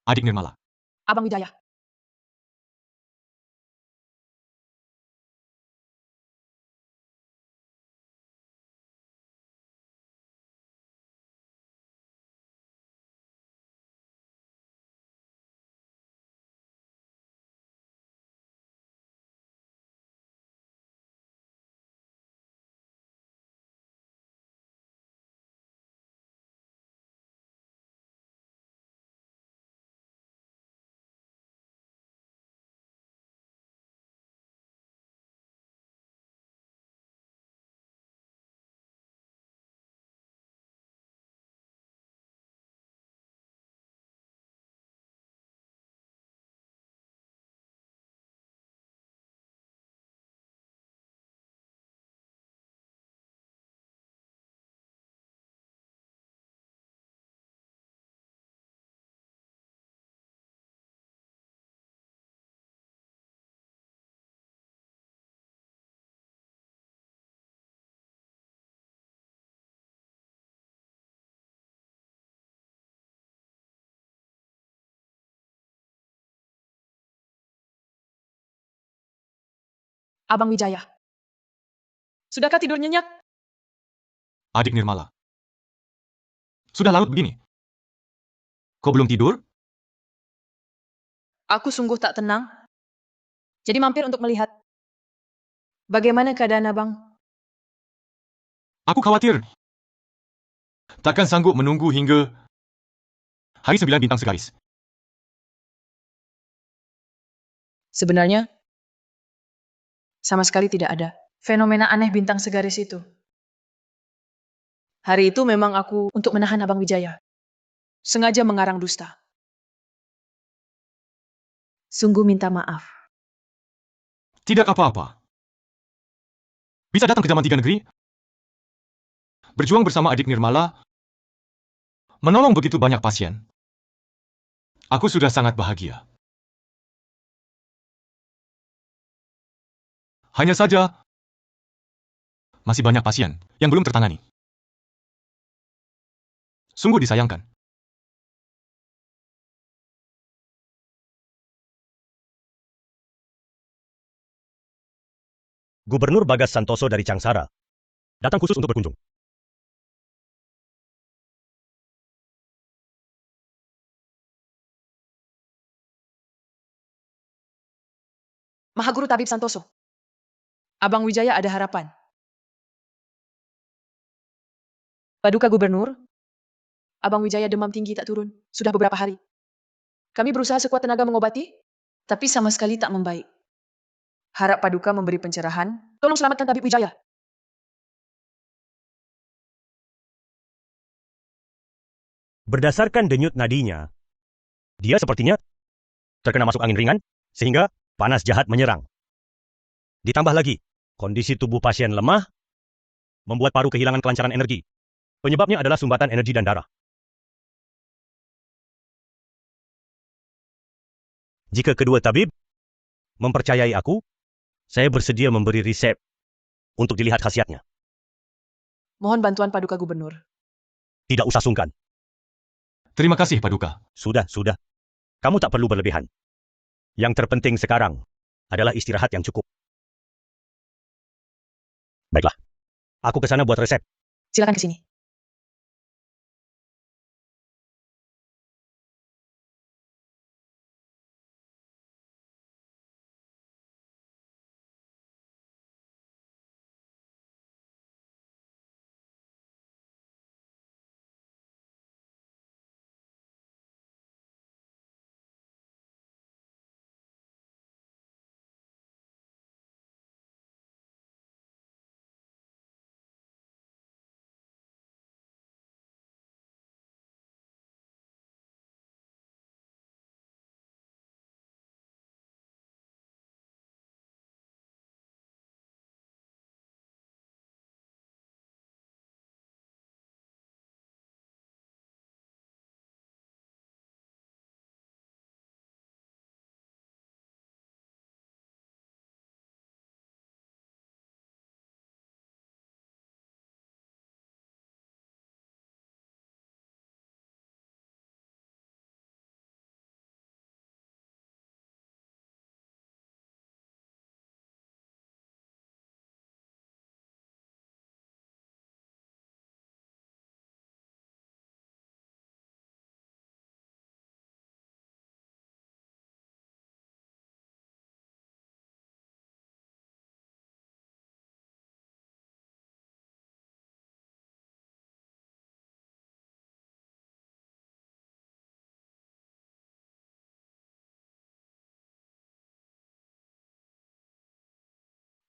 Adik Nirmala. Abang Wijaya. Abang Wijaya. Sudahkah tidur nyenyak? Adik Nirmala. Sudah larut begini. Kau belum tidur? Aku sungguh tak tenang. Jadi mampir untuk melihat. Bagaimana keadaan abang? Aku khawatir. Takkan sanggup menunggu hingga hari 9 bintang segaris. Sebenarnya, sama sekali tidak ada fenomena aneh bintang segaris itu. Hari itu memang aku untuk menahan Abang Wijaya. Sengaja mengarang dusta. Sungguh minta maaf. Tidak apa-apa. Bisa datang ke Zaman Tiga Negeri, berjuang bersama adik Nirmala, menolong begitu banyak pasien. Aku sudah sangat bahagia. Hanya saja, masih banyak pasien yang belum tertangani. Sungguh disayangkan. Gubernur Bagas Santoso dari Cangsara datang khusus untuk berkunjung. Mahaguru Tabib Santoso. Abang Wijaya ada harapan. Paduka Gubernur, Abang Wijaya demam tinggi tak turun. Sudah beberapa hari. Kami berusaha sekuat tenaga mengobati, tapi sama sekali tak membaik. Harap Paduka memberi pencerahan. Tolong selamatkan Tabib Wijaya. Berdasarkan denyut nadinya, dia sepertinya terkena masuk angin ringan, sehingga panas jahat menyerang. Ditambah lagi, kondisi tubuh pasien lemah, membuat paru kehilangan kelancaran energi. Penyebabnya adalah sumbatan energi dan darah. Jika kedua tabib mempercayai aku, saya bersedia memberi resep untuk dilihat khasiatnya. Mohon bantuan Paduka Gubernur. Tidak usah sungkan. Terima kasih, Paduka. Sudah. Kamu tak perlu berlebihan. Yang terpenting sekarang adalah istirahat yang cukup. Baiklah. Aku ke sana buat resep. Silakan ke sini.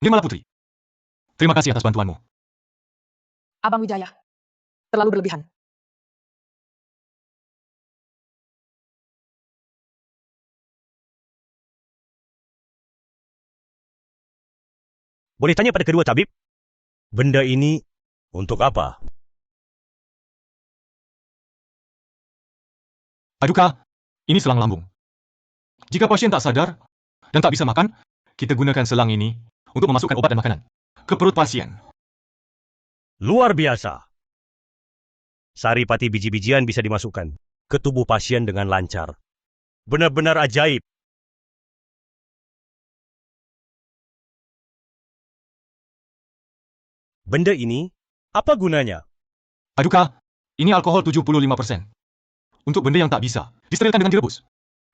Nirmala Putri, terima kasih atas bantuanmu. Abang Wijaya. Terlalu berlebihan. Boleh tanya pada kedua tabib, benda ini untuk apa? Paduka, ini selang lambung. Jika pasien tak sadar dan tak bisa makan, kita gunakan selang ini untuk memasukkan obat dan makanan ke perut pasien. Luar biasa. Saripati biji-bijian bisa dimasukkan ke tubuh pasien dengan lancar. Benar-benar ajaib. Benda ini, apa gunanya? Paduka, ini alkohol 75%. Untuk benda yang tak bisa, disterilkan dengan direbus.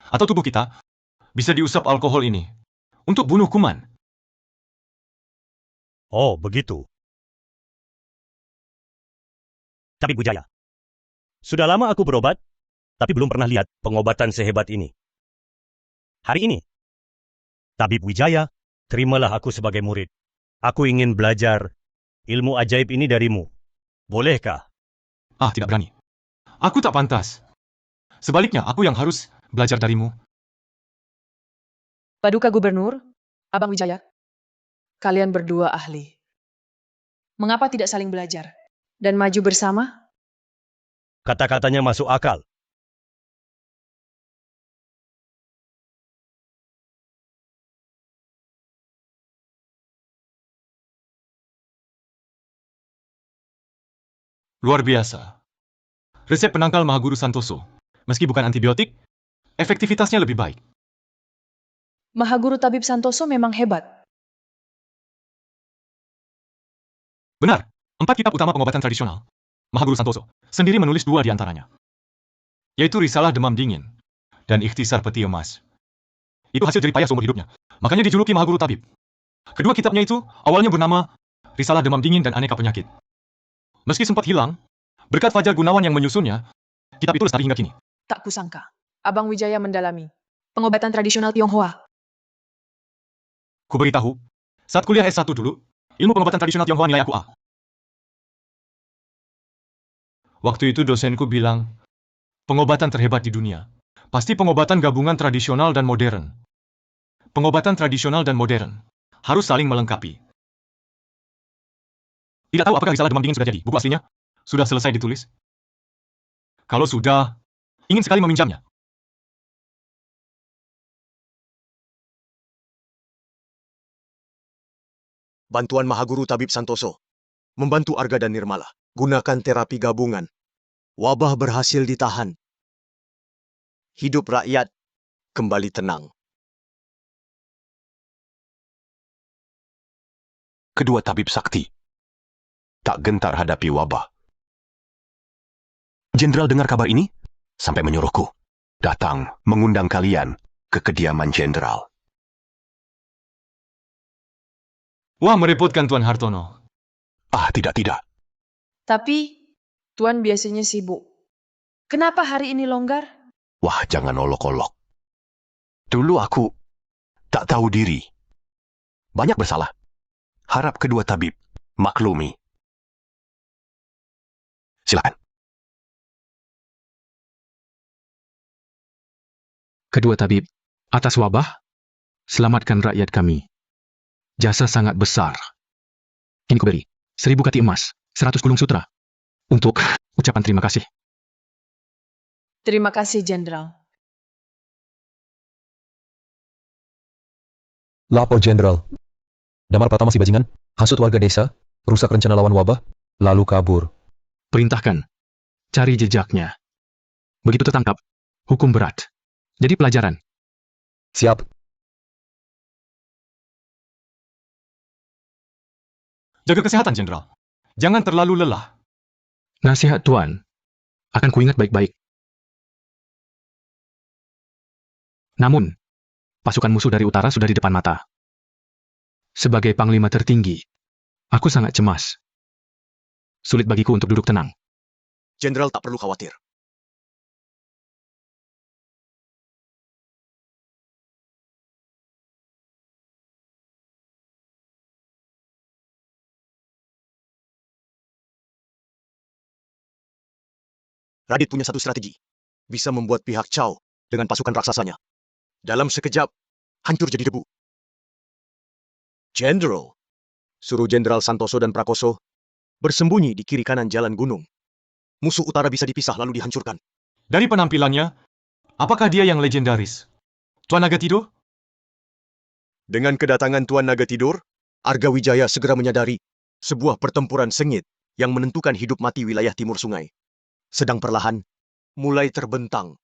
Atau tubuh kita bisa diusap alkohol ini untuk bunuh kuman. Oh, begitu. Tabib Wijaya, sudah lama aku berobat, tapi belum pernah lihat pengobatan sehebat ini. Hari ini, Tabib Wijaya, terimalah aku sebagai murid. Aku ingin belajar ilmu ajaib ini darimu. Bolehkah? Ah, tidak berani. Aku tak pantas. Sebaliknya, aku yang harus belajar darimu. Paduka Gubernur, Abang Wijaya. Kalian berdua ahli. Mengapa tidak saling belajar dan maju bersama? Kata-katanya masuk akal. Luar biasa. Resep penangkal Mahaguru Santoso, meski bukan antibiotik, efektivitasnya lebih baik. Mahaguru Tabib Santoso memang hebat. Benar, 4 kitab utama pengobatan tradisional, Mahaguru Santoso sendiri menulis 2 di antaranya, yaitu Risalah Demam Dingin dan Ikhtisar Peti Emas. Itu hasil jerih payah seumur hidupnya Makanya dijuluki Mahaguru Tabib. Kedua kitabnya itu awalnya bernama Risalah Demam Dingin dan Aneka Penyakit. Meski sempat hilang, berkat Fajar Gunawan yang menyusunnya, kitab itu lestari hingga kini. Tak kusangka, Abang Wijaya mendalami pengobatan tradisional Tionghoa. Ku beritahu, saat kuliah S1 dulu, ilmu pengobatan tradisional Tionghoa nilai aku A. Waktu itu dosenku bilang, pengobatan terhebat di dunia pasti pengobatan gabungan tradisional dan modern. Pengobatan tradisional dan modern harus saling melengkapi. Tidak tahu apakah Risalah Demam Dingin sudah jadi? Buku aslinya sudah selesai ditulis? Kalau sudah, ingin sekali meminjamnya. Bantuan Mahaguru Tabib Santoso membantu Arga dan Nirmala. Gunakan terapi gabungan. Wabah berhasil ditahan. Hidup rakyat kembali tenang. Kedua tabib sakti tak gentar hadapi wabah. Jenderal dengar kabar ini sampai menyuruhku datang mengundang kalian ke kediaman jenderal. Wah, merepotkan Tuan Hartono. Ah, tidak. Tapi, Tuan biasanya sibuk. Kenapa hari ini longgar? Wah, jangan olok-olok. Dulu aku tak tahu diri. Banyak bersalah. Harap kedua tabib maklumi. Silakan. Kedua tabib, atas wabah, selamatkan rakyat kami. Jasa sangat besar. Ini kuberi 1000 kati emas, 100 gulung sutra. Untuk ucapan terima kasih. Terima kasih, Jenderal. Lapo Jenderal. Damar Pratama si bajingan, hasut warga desa, rusak rencana lawan wabah, lalu kabur. Perintahkan, cari jejaknya. Begitu tertangkap, hukum berat. Jadi pelajaran. Siap. Jaga kesehatan, Jenderal. Jangan terlalu lelah. Nasihat Tuan, akan kuingat baik-baik. Namun, pasukan musuh dari utara sudah di depan mata. Sebagai panglima tertinggi, aku sangat cemas. Sulit bagiku untuk duduk tenang. Jenderal tak perlu khawatir. Radit punya satu strategi. Bisa membuat pihak Chow dengan pasukan raksasanya. Dalam sekejap, hancur jadi debu. Jenderal, suruh Jenderal Santoso dan Prakoso bersembunyi di kiri kanan jalan gunung. Musuh utara bisa dipisah lalu dihancurkan. Dari penampilannya, apakah dia yang legendaris? Tuan Naga Tidur? Dengan kedatangan Tuan Naga Tidur, Arga Wijaya segera menyadari sebuah pertempuran sengit yang menentukan hidup mati wilayah timur sungai sedang perlahan mulai terbentang